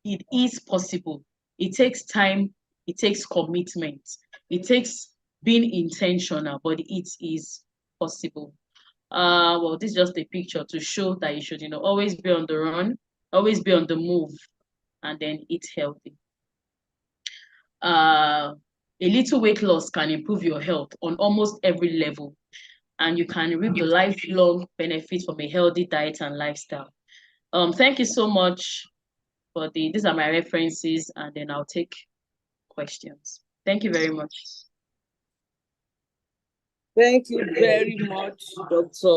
it is possible. It takes time, it takes commitment, it takes being intentional, but it is possible. Well, this is just a picture to show that you should, always be on the run, always be on the move, and then eat healthy. A little weight loss can improve your health on almost every level, and you can reap the lifelong benefits from a healthy diet and lifestyle. Thank you so much for these are my references, and then I'll take questions. Thank you very much. Thank you very much, Dr.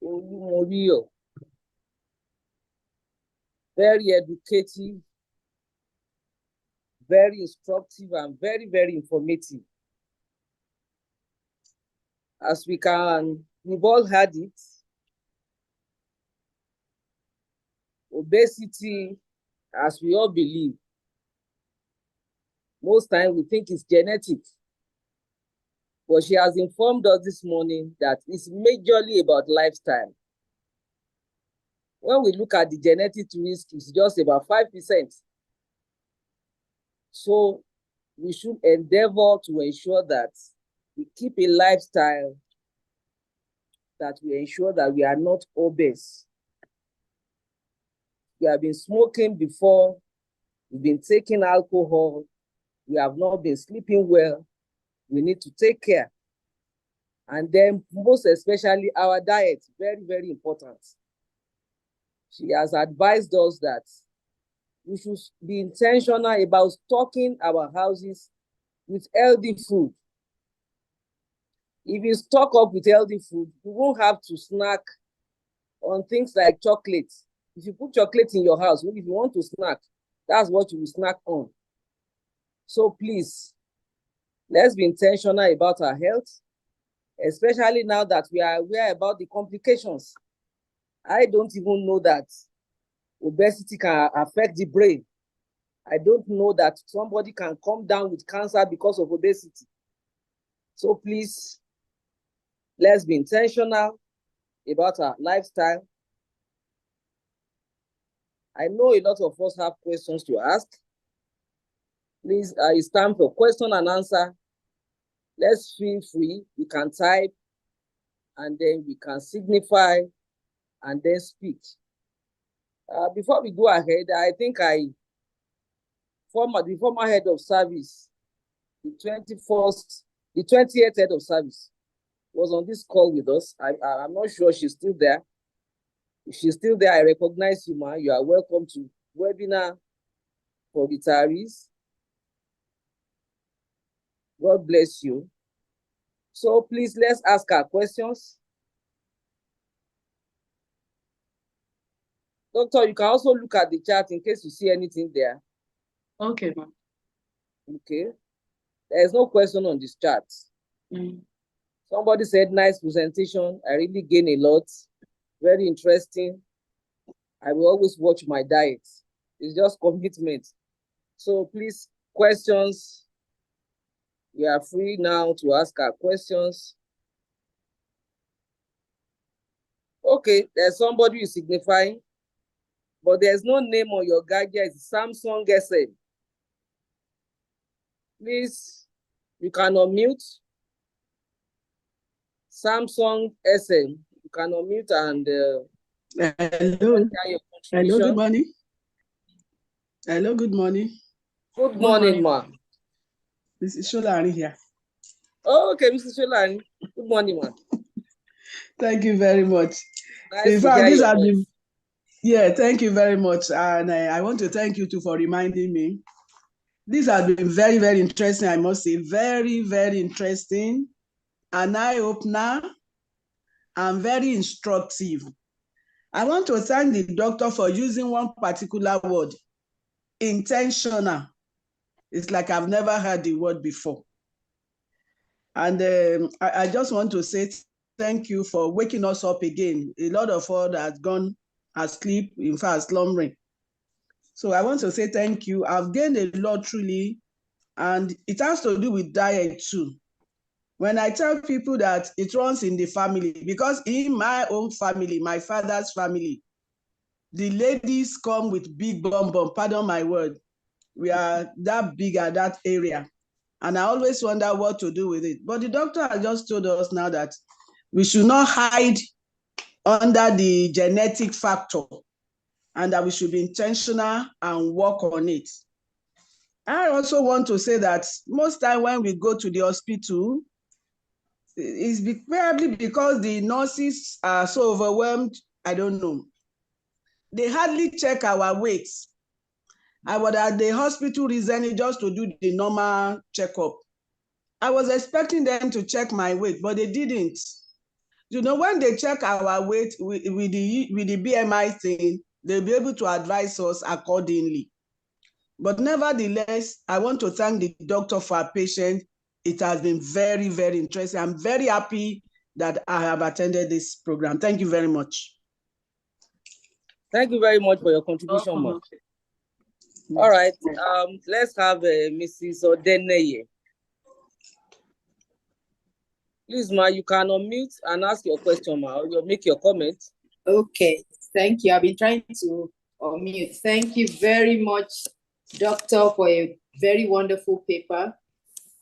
Olumorio. Very educative, very instructive, and very, very informative. As we've all had it, obesity, as we all believe, Most times we think it's genetic. But she has informed us this morning that it's majorly about lifestyle. When we look at the genetic risk, it's just about 5%. So we should endeavor to ensure that we keep a lifestyle that we ensure that we are not obese. We have been smoking before, we've been taking alcohol, we have not been sleeping well. We need to take care. And then most especially our diet, very, very important. She has advised us that we should be intentional about stocking our houses with healthy food. If you stock up with healthy food, you won't have to snack on things like chocolate. If you put chocolate in your house, if you want to snack, that's what you will snack on. So please, let's be intentional about our health, especially now that we are aware about the complications. I don't even know that obesity can affect the brain. I don't know that somebody can come down with cancer because of obesity. So please, let's be intentional about our lifestyle. I know a lot of us have questions to ask. Please, it's time for question and answer. Let's feel free. You can type and then we can signify and then speak. Before we go ahead, I think the former head of service, the 20th head of service, was on this call with us. I'm not sure she's still there. If she's still there, I recognize you, ma. You are welcome to webinar for retirees. God bless you. So please, let's ask our questions. Doctor, you can also look at the chat in case you see anything there. Okay, ma'am. Okay. There's no question on this chat. Somebody said, nice presentation. I really gain a lot. Very interesting. I will always watch my diet. It's just commitment. So please, questions. We are free now to ask our questions. Okay, there's somebody who is signifying, but there's no name on your gadget. It's Samsung SM. Please, you can unmute. Samsung SM. You can unmute and hello. Hello, good morning. Hello, good morning. Good morning, ma. This is Sholani here. Oh, okay, Mrs. Sholani. Good morning, ma. Thank you very much. Nice in to fact, hear this your has voice. been, yeah, thank you very much. And I want to thank you too for reminding me. This has been very, very interesting, I must say. Very, very interesting. An eye-opener and very instructive. I want to thank the doctor for using one particular word, intentional. It's like I've never heard the word before. And I just want to say thank you for waking us up again. A lot of us has gone asleep, in fact, slumbering. So I want to say thank you. I've gained a lot truly, and it has to do with diet too. When I tell people that it runs in the family, because in my own family, my father's family, the ladies come with big bum bum, pardon my word. We are that big at that area. And I always wonder what to do with it. But the doctor has just told us now that we should not hide under the genetic factor and that we should be intentional and work on it. I also want to say that most time when we go to the hospital, it's probably because the nurses are so overwhelmed, I don't know. They hardly check our weights. I was at the hospital recently just to do the normal checkup. I was expecting them to check my weight, but they didn't. You know, when they check our weight with the BMI thing, they'll be able to advise us accordingly. But nevertheless, I want to thank the doctor for our patient. It has been very, very interesting. I'm very happy that I have attended this program. Thank you very much. Thank you very much for your contribution, Ma. All right. Let's have Mrs. Odeneye. Please, ma, you can unmute and ask your question, ma, or you'll make your comment. Okay, thank you. I've been trying to unmute. Thank you very much, Doctor, for a very wonderful paper.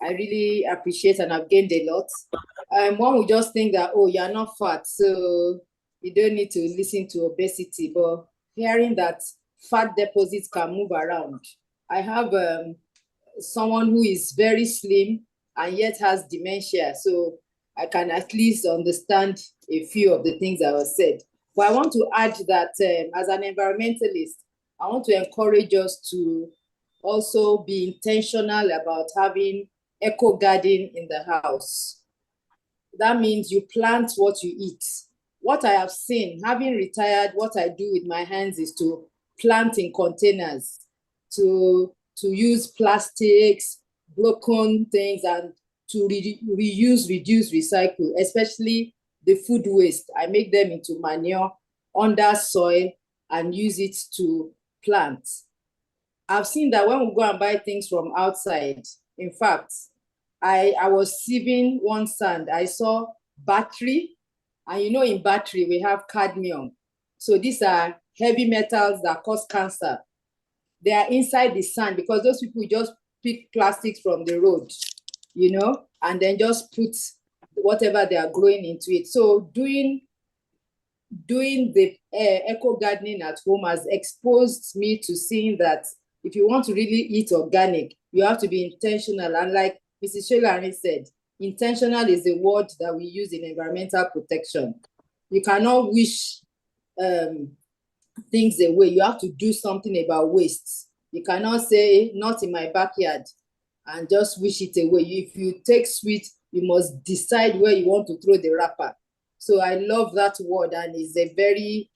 I really appreciate and I've gained a lot. One would just think that, oh, you're not fat, so you don't need to listen to obesity. But hearing that fat deposits can move around. I have someone who is very slim and yet has dementia. So I can at least understand a few of the things that were said. But I want to add that as an environmentalist, I want to encourage us to also be intentional about having eco garden in the house. That means you plant what you eat. What I have seen, having retired, what I do with my hands is to plant in containers, to use plastics, broken things, and to reuse, reduce, recycle, especially the food waste. I make them into manure under soil and use it to plant. I've seen that when we go and buy things from outside, in fact, I was sieving one sand. I saw battery, and you know in battery we have cadmium. So these are heavy metals that cause cancer. They are inside the sand because those people just pick plastics from the road, you know, and then just put whatever they are growing into it. So doing the eco gardening at home has exposed me to seeing that if you want to really eat organic, you have to be intentional. And like Mrs. Sholari said, intentional is the word that we use in environmental protection. You cannot wish things away. You have to do something about waste. You cannot say, not in my backyard, and just wish it away. If you take sweet, you must decide where you want to throw the wrapper. So I love that word, and it's a very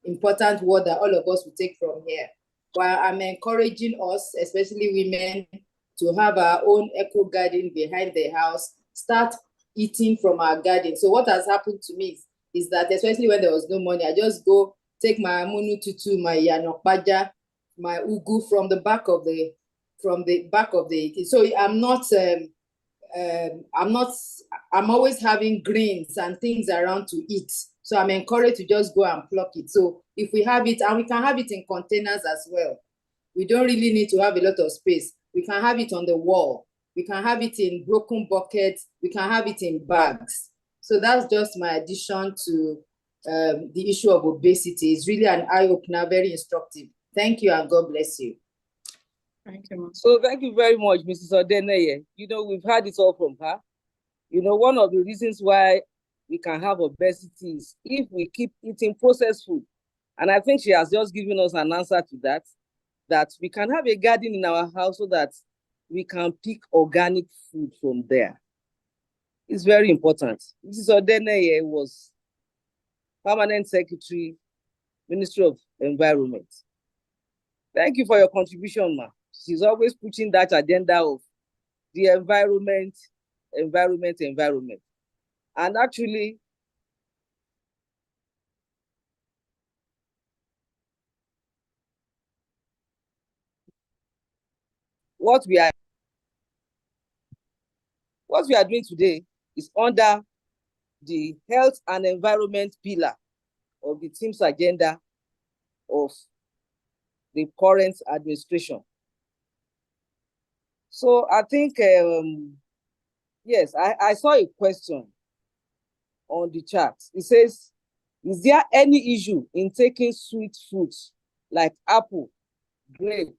important word that all of us will take from here. While I'm encouraging us, especially women, to have our own eco garden behind the house, start eating from our garden. So what has happened to me is that, especially when there was no money, I just go take my amunu tutu, my yanokbaja, my ugu from the back of the So I'm always having greens and things around to eat. So I'm encouraged to just go and pluck it. So if we have it, and we can have it in containers as well. We don't really need to have a lot of space. We can have it on the wall. We can have it in broken buckets. We can have it in bags. So that's just my addition to the issue of obesity. It's really an eye-opener, very instructive. Thank you, and God bless you. Thank you. So thank you very much, Mrs. Odeneye. You know, we've heard it all from her. You know, one of the reasons why we can have obesity is if we keep eating processed food. And I think she has just given us an answer to that, that we can have a garden in our house so that we can pick organic food from there. It's very important. Mrs. Odeneye was Permanent Secretary, Ministry of Environment. Thank you for your contribution, ma. She's always pushing that agenda of the environment. And actually, what we are doing today is under the health and environment pillar of the team's agenda of the current administration. So I think, yes, I saw a question on the chat. It says, is there any issue in taking sweet fruits like apple, grape,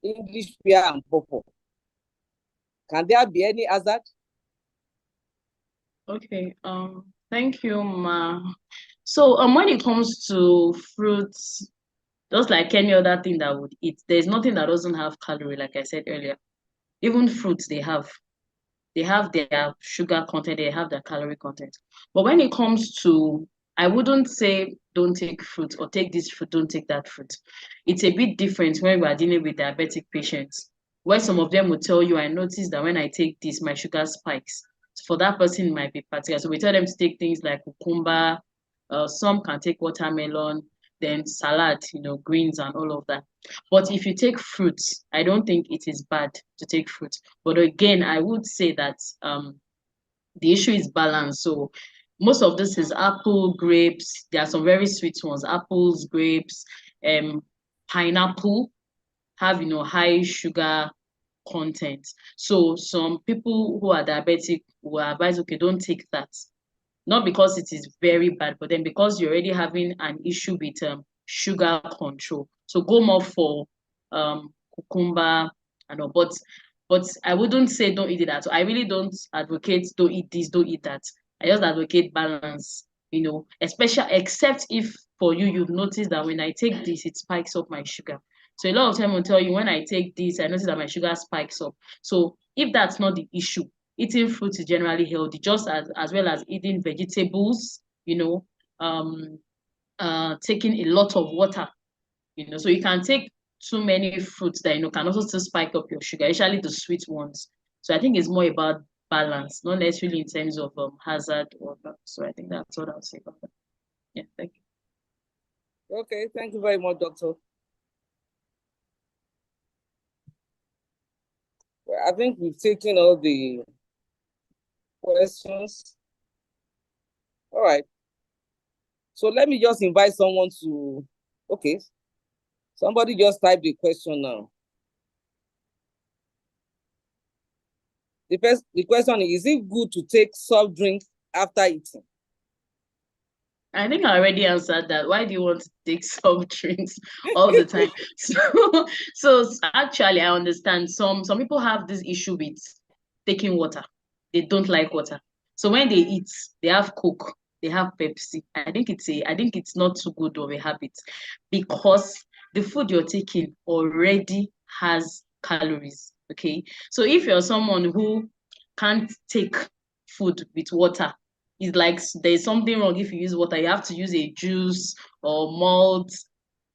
English pear, and pawpaw? Can there be any hazard? Okay, thank you, Ma. So when it comes to fruits, just like any other thing that would eat, there's nothing that doesn't have calorie, like I said earlier. Even fruits, they have their sugar content, they have their calorie content. But when it comes to, I wouldn't say don't take fruit or take this fruit, don't take that fruit. It's a bit different when we are dealing with diabetic patients, where some of them will tell you, I noticed that when I take this, my sugar spikes. So for that person, it might be particular. So we tell them to take things like cucumber, some can take watermelon. then salad, greens and all of that. But if you take fruits, I don't think it is bad to take fruits. But again, I would say that the issue is balance. So most of this is apple, grapes. There are some very sweet ones, apples, grapes, pineapple have high sugar content. So some people who are diabetic will advise, okay, don't take that. Not because it is very bad, but then because you're already having an issue with sugar control. So go more for cucumber and all. But I wouldn't say don't eat it at all. I really don't advocate don't eat this, don't eat that. I just advocate balance, especially except if for you, you've noticed that when I take this, it spikes up my sugar. So a lot of time will tell you when I take this, I notice that my sugar spikes up. So if that's not the issue, eating fruits is generally healthy, just as well as eating vegetables, taking a lot of water, so you can take too many fruits that, can also still spike up your sugar, especially the sweet ones. So I think it's more about balance, not necessarily in terms of hazard or not. So I think that's what I'll say about that. Yeah, thank you. Okay, thank you very much, Doctor. Well, I think we've taken all the questions. All right. So let me just invite someone to, okay. Somebody just type the question now. The question is it good to take soft drink after eating? I think I already answered that. Why do you want to take soft drinks all the time? So actually, I understand some people have this issue with taking water. They don't like water. So when they eat, they have Coke, they have Pepsi. I think it's not too good of a habit because the food you're taking already has calories. Okay. So if you're someone who can't take food with water, it's like there's something wrong if you use water. You have to use a juice or malt.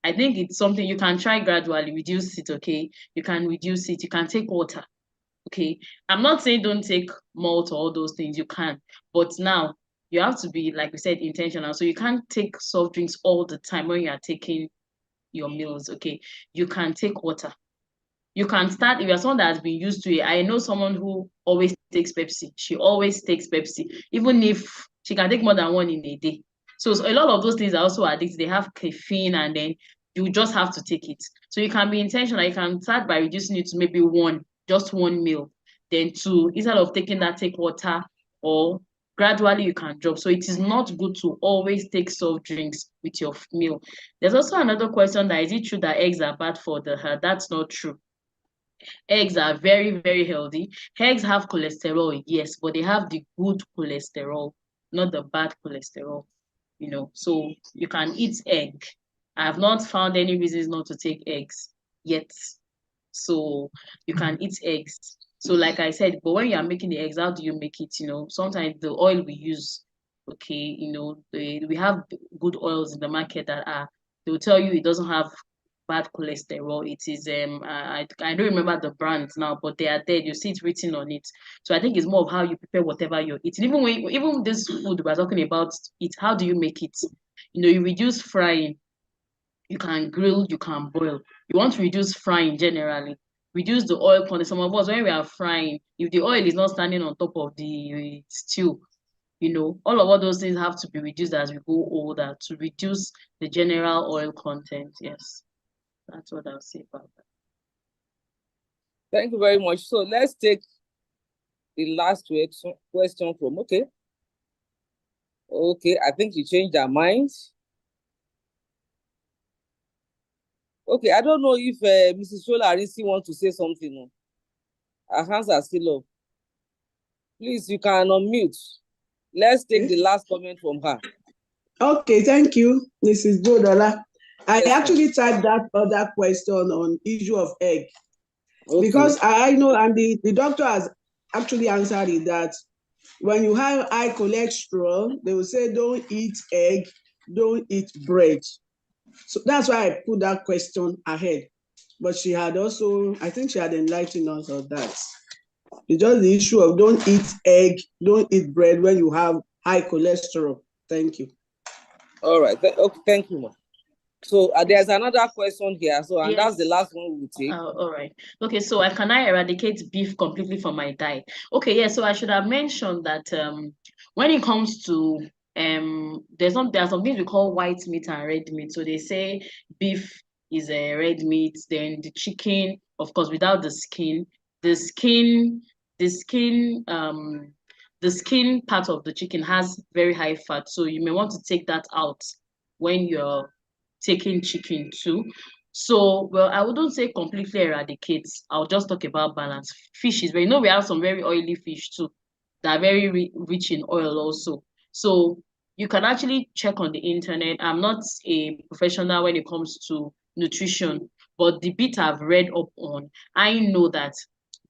I think it's something you can try gradually, reduce it, okay? You can reduce it. You can take water, okay? I'm not saying don't take malt or all those things. You can. But now, you have to be, like we said, intentional. So you can't take soft drinks all the time when you are taking your meals, okay? You can take water. You can start, if you're someone that has been used to it. I know someone who always takes Pepsi. She always takes Pepsi, even if she can take more than one in a day. So a lot of those things are also addictive. They have caffeine, and then you just have to take it. So you can be intentional. You can start by reducing it to maybe just one meal. Then two, instead of taking that, take water, or gradually you can drop. So it is not good to always take soft drinks with your meal. There's also another question that is it true that eggs are bad for the heart? That's not true. Eggs are very, very healthy. Eggs have cholesterol, yes, but they have the good cholesterol, not the bad cholesterol, So you can eat egg. I have not found any reasons not to take eggs yet. So you can eat eggs. So like I said, but when you are making the eggs, how do you make it? Sometimes the oil we use, okay, we have good oils in the market that they will tell you it doesn't have bad cholesterol. It is I don't remember the brands now, but they are there. You see it written on it. So I think it's more of how you prepare whatever you're eating. Even this food we're talking about, how do you make it? You reduce frying. You can grill, you can boil. You want to reduce frying generally. Reduce the oil content. Some of us, when we are frying, if the oil is not standing on top of the stew, all of those things have to be reduced as we go older to reduce the general oil content. Yes. That's what I'll say about that. Thank you very much. So let's take the last question from, okay. Okay, I think you changed our minds. Okay, I don't know if Mrs. Shola Arisi wants to say something. Her hands are still up. Please, you can unmute. Let's take the last comment from her. Okay, thank you, Mrs. Jodola. I actually typed that other question on issue of egg. Okay. Because I know, and the doctor has actually answered it, that when you have high cholesterol, they will say don't eat egg, don't eat bread. So that's why I put that question ahead. But she had also, I think she had enlightened us on that. It's just the issue of don't eat egg, don't eat bread when you have high cholesterol. Thank you. All right. Okay, thank you, ma. So there's another question here. So, and Yes. that's the last one we will take. All right. Okay, so can I eradicate beef completely from my diet? Okay, yeah, so I should have mentioned that when it comes to there are some things we call white meat and red meat. So they say beef is a red meat, then the chicken, of course, without the skin, the skin, the skin, the skin part of the chicken has very high fat. So you may want to take that out when you're taking chicken too. So, well, I wouldn't say completely eradicate. I'll just talk about balance. Fish is very, we have some very oily fish too that are very rich in oil also. So you can actually check on the internet. I'm not a professional when it comes to nutrition, but the bit I've read up on, I know that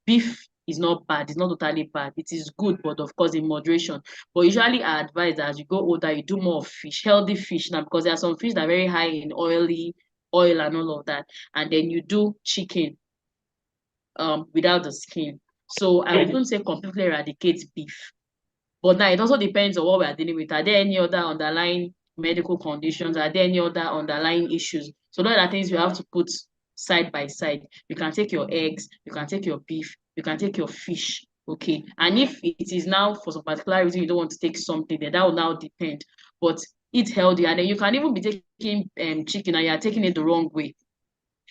beef is not bad. It's not totally bad. It is good, but of course in moderation. But usually I advise that as you go older, you do more of fish, healthy fish now, because there are some fish that are very high in oil and all of that. And then you do chicken without the skin. So I wouldn't say completely eradicate beef. But now it also depends on what we are dealing with. Are there any other underlying medical conditions? Are there any other underlying issues? So those are things you have to put side by side. You can take your eggs, you can take your beef, you can take your fish. Okay. And if it is now for some particular reason you don't want to take something, then that will now depend. But eat healthy. And then you can even be taking chicken and you are taking it the wrong way.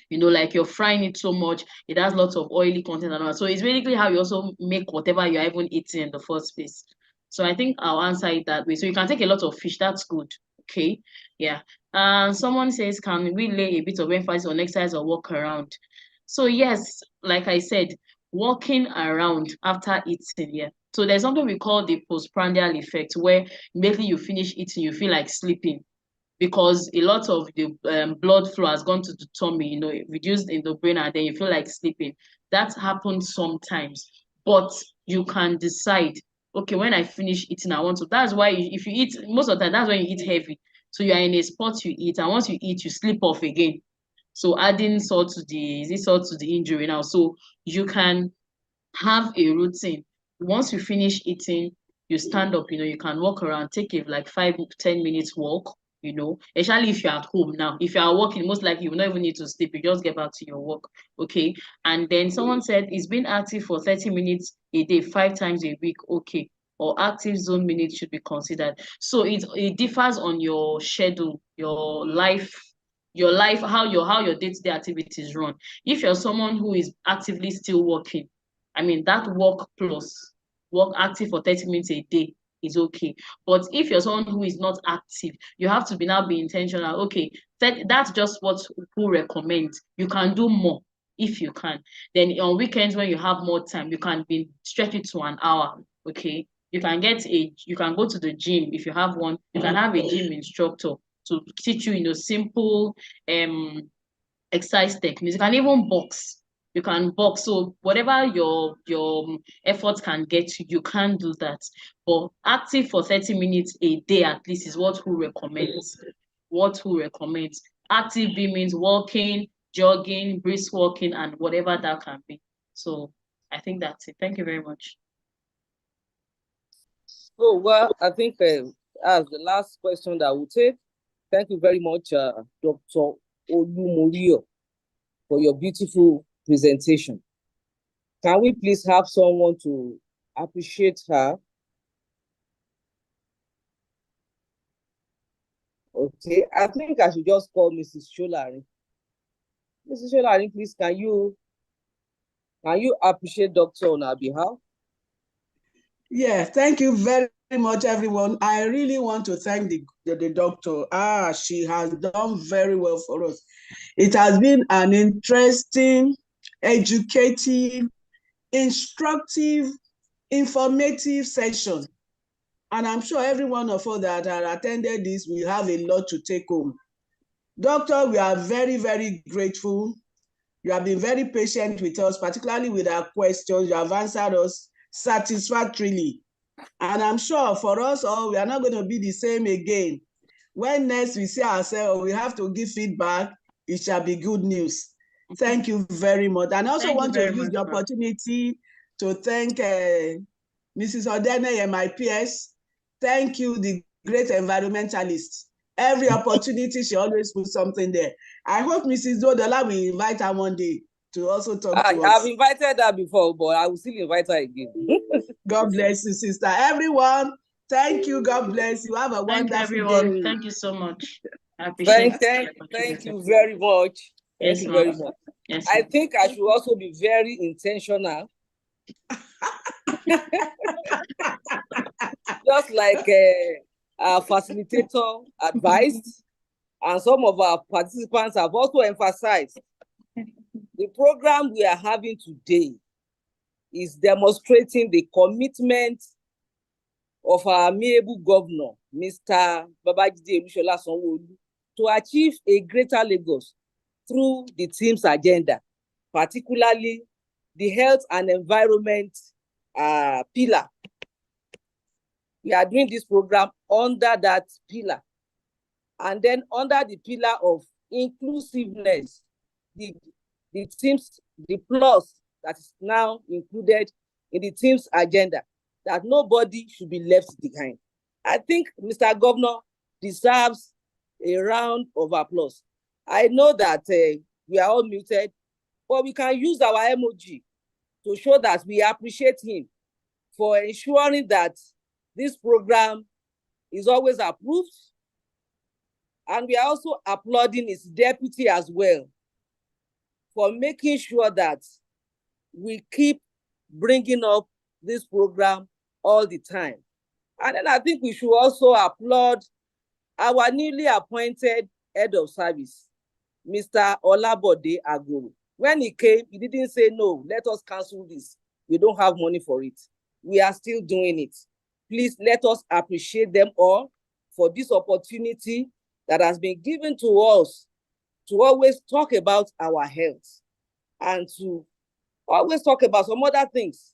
Like you're frying it so much, it has lots of oily content and all. So it's basically how you also make whatever you're even eating in the first place. So I think I'll answer it that way. So you can take a lot of fish, that's good. Okay. Yeah. Someone says, can we lay a bit of emphasis on exercise or walk around? So yes, like I said, walking around after eating, yeah. So there's something we call the postprandial effect, where immediately you finish eating, you feel like sleeping because a lot of the blood flow has gone to the tummy, reduced in the brain, and then you feel like sleeping. That happens sometimes, but you can decide, okay, when I finish eating, I want to. That's why if you eat, most of the time, that's when you eat heavy. So you are in a spot you eat, and once you eat, you sleep off again. So adding salt to the injury now. So you can have a routine. Once you finish eating, you stand up, you can walk around, take a like 5-10 minutes walk, especially if you're at home now. If you are working, most likely you will not even need to sleep, you just get back to your work. Okay. And then someone said it's been active for 30 minutes a day, 5 times a week. Okay. Or active zone minutes should be considered. So it differs on your schedule, your life, how your day-to-day activities run. If you're someone who is actively still working, I mean, that work active for 30 minutes a day is okay. But if you're someone who is not active, you have to be intentional. Okay, that's just what who recommends. You can do more if you can. Then on weekends when you have more time, you can stretch it to an hour. Okay. You can go to the gym if you have one. You can have a gym instructor to teach you, simple exercise techniques. You can even box. You can box. So whatever your efforts can get you, you can do that. But active for 30 minutes a day at least is what who recommends. Active means walking, jogging, brisk walking, and whatever that can be. So I think that's it. Thank you very much. So, well, I think as the last question that we'll take, thank you very much, Dr. Olumurio, for your beautiful presentation. Can we please have someone to appreciate her? Okay, I think I should just call Mrs. Sholari. Mrs. Sholari, please, can you appreciate Doctor on our behalf? Yeah, thank you very much, everyone. I really want to thank the doctor. She has done very well for us. It has been an interesting, educative, instructive, informative session. And I'm sure every one of us that have attended this will have a lot to take home. Doctor, we are very, very grateful. You have been very patient with us, particularly with our questions. You have answered us satisfactorily. And I'm sure for us all, we are not going to be the same again. When next we see ourselves, we have to give feedback, it shall be good news. Thank you very much. And I also want to use the opportunity to thank Mrs. Odene and my peers. Thank you, the great environmentalists. Every opportunity, she always puts something there. I hope Mrs. Dodola will invite her one day to also talk to us. I've invited her before, but I will still invite her again. God bless you, sister. Everyone, thank you. God bless you. Have a wonderful day. Thank you so much. I appreciate it. Thank you very much. Yes, thank you very much. Yes, I think I should also be very intentional. Just like our facilitator advised, and some of our participants have also emphasized, the program we are having today is demonstrating the commitment of our amiable governor, Mr. Babajide Olushola Sanwo-Olu, to achieve a greater Lagos through the team's agenda, particularly the health and environment pillar. We are doing this program under that pillar. And then under the pillar of inclusiveness, the team's, the plus that is now included in the team's agenda, that nobody should be left behind. I think Mr. Governor deserves a round of applause. I know that we are all muted, but we can use our emoji to show that we appreciate him for ensuring that this program is always approved. And we are also applauding his deputy as well for making sure that we keep bringing up this program all the time. And then I think we should also applaud our newly appointed head of service, Mr. Olabode Agoro. When he came, he didn't say, no, let us cancel this. We don't have money for it. We are still doing it. Please let us appreciate them all for this opportunity that has been given to us to always talk about our health and to always talk about some other things.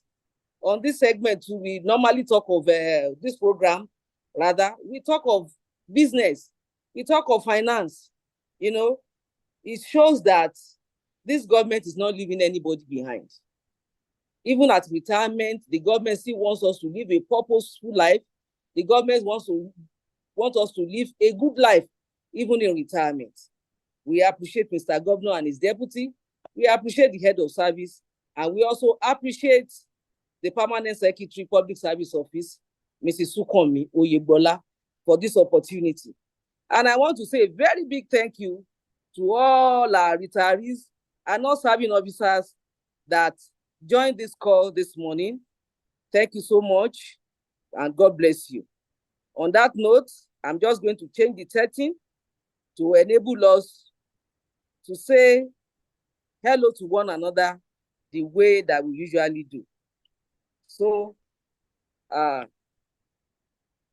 On this segment, we normally talk of this program, rather, we talk of business, we talk of finance. You know, it shows that this government is not leaving anybody behind. Even at retirement, the government still wants us to live a purposeful life. The government wants us to live a good life, even in retirement. We appreciate Mr. Governor and his deputy. We appreciate the head of service. And we also appreciate the Permanent Secretary, Public Service Office, Mrs. Sukomi Oyebola, for this opportunity. And I want to say a very big thank you to all our retirees and non-serving officers that joined this call this morning. Thank you so much, and God bless you. On that note, I'm just going to change the setting to enable us to say hello to one another the way that we usually do. So I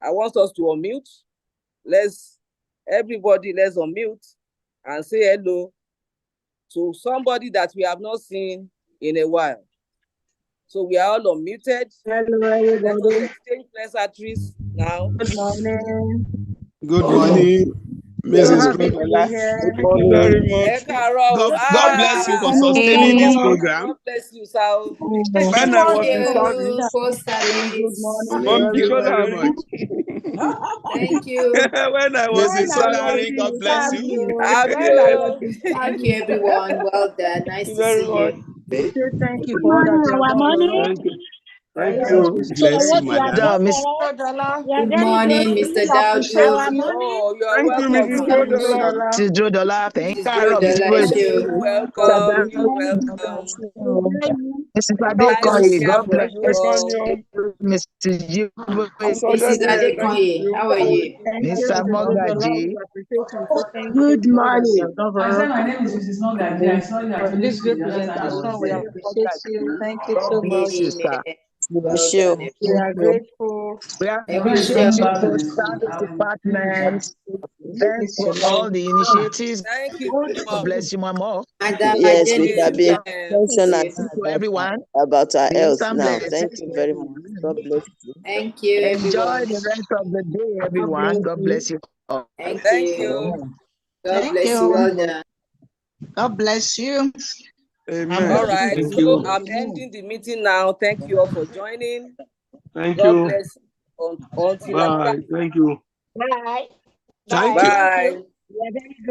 want us to unmute. Everybody, let's unmute and say hello to somebody that we have not seen in a while. So we are all unmuted. Hello, everybody. Let us exchange pleasantries now. Good morning. Good morning, Mrs. Dodola. Thank you very much. God bless you for sustaining this program. God bless you, sir. When I was in service, Good morning. Thank you very much. Thank you. When I was in salary, God bless you. Thank you, everyone. Well done. Nice to Very see much. you. Thank you for all that you have done for us. Thank you. Thank Thank you. you. Bless you, madam. Good morning, Mr. Daudu. Oh, you're Thank you, welcome. Mrs. Dodola. Mrs. Dodola, thank Mrs. Dodola, You're welcome. You're welcome. Mrs. Nice to Adekoye, hear God from bless you all. Daniel. Mrs. Jibwe, Mrs. Thank Adekoye, you. how are you? Mr. Mogaji. Good morning. I said my name is Mrs. Nogaji. I saw you For actually this speak great the other time I presentation, was we there. appreciate you. Thank you God so bless much. you, Amen. sir. Well done. We are grateful. We So when it's appreciate coming you back to for the school, service I will take it back. department. Thanks for all the initiatives. Thank you, God Mom. bless you, Mama. Madam Yes, we Jennifer, can be Amen. intentional you. To everyone, about our peace health and now. blessings Thank to you very much. everyone. God bless you. Thank you, Enjoy everyone. the rest of the day, God everyone. bless God you. bless you all. Thank Thank you. you. God Thank bless you. you. Well done. God bless you. All Amen. right. Thank So you. I'm ending the meeting now. Thank you all for joining. Thank God you. bless. Until Bye. Thank you. Bye. Thank you. Bye. You are very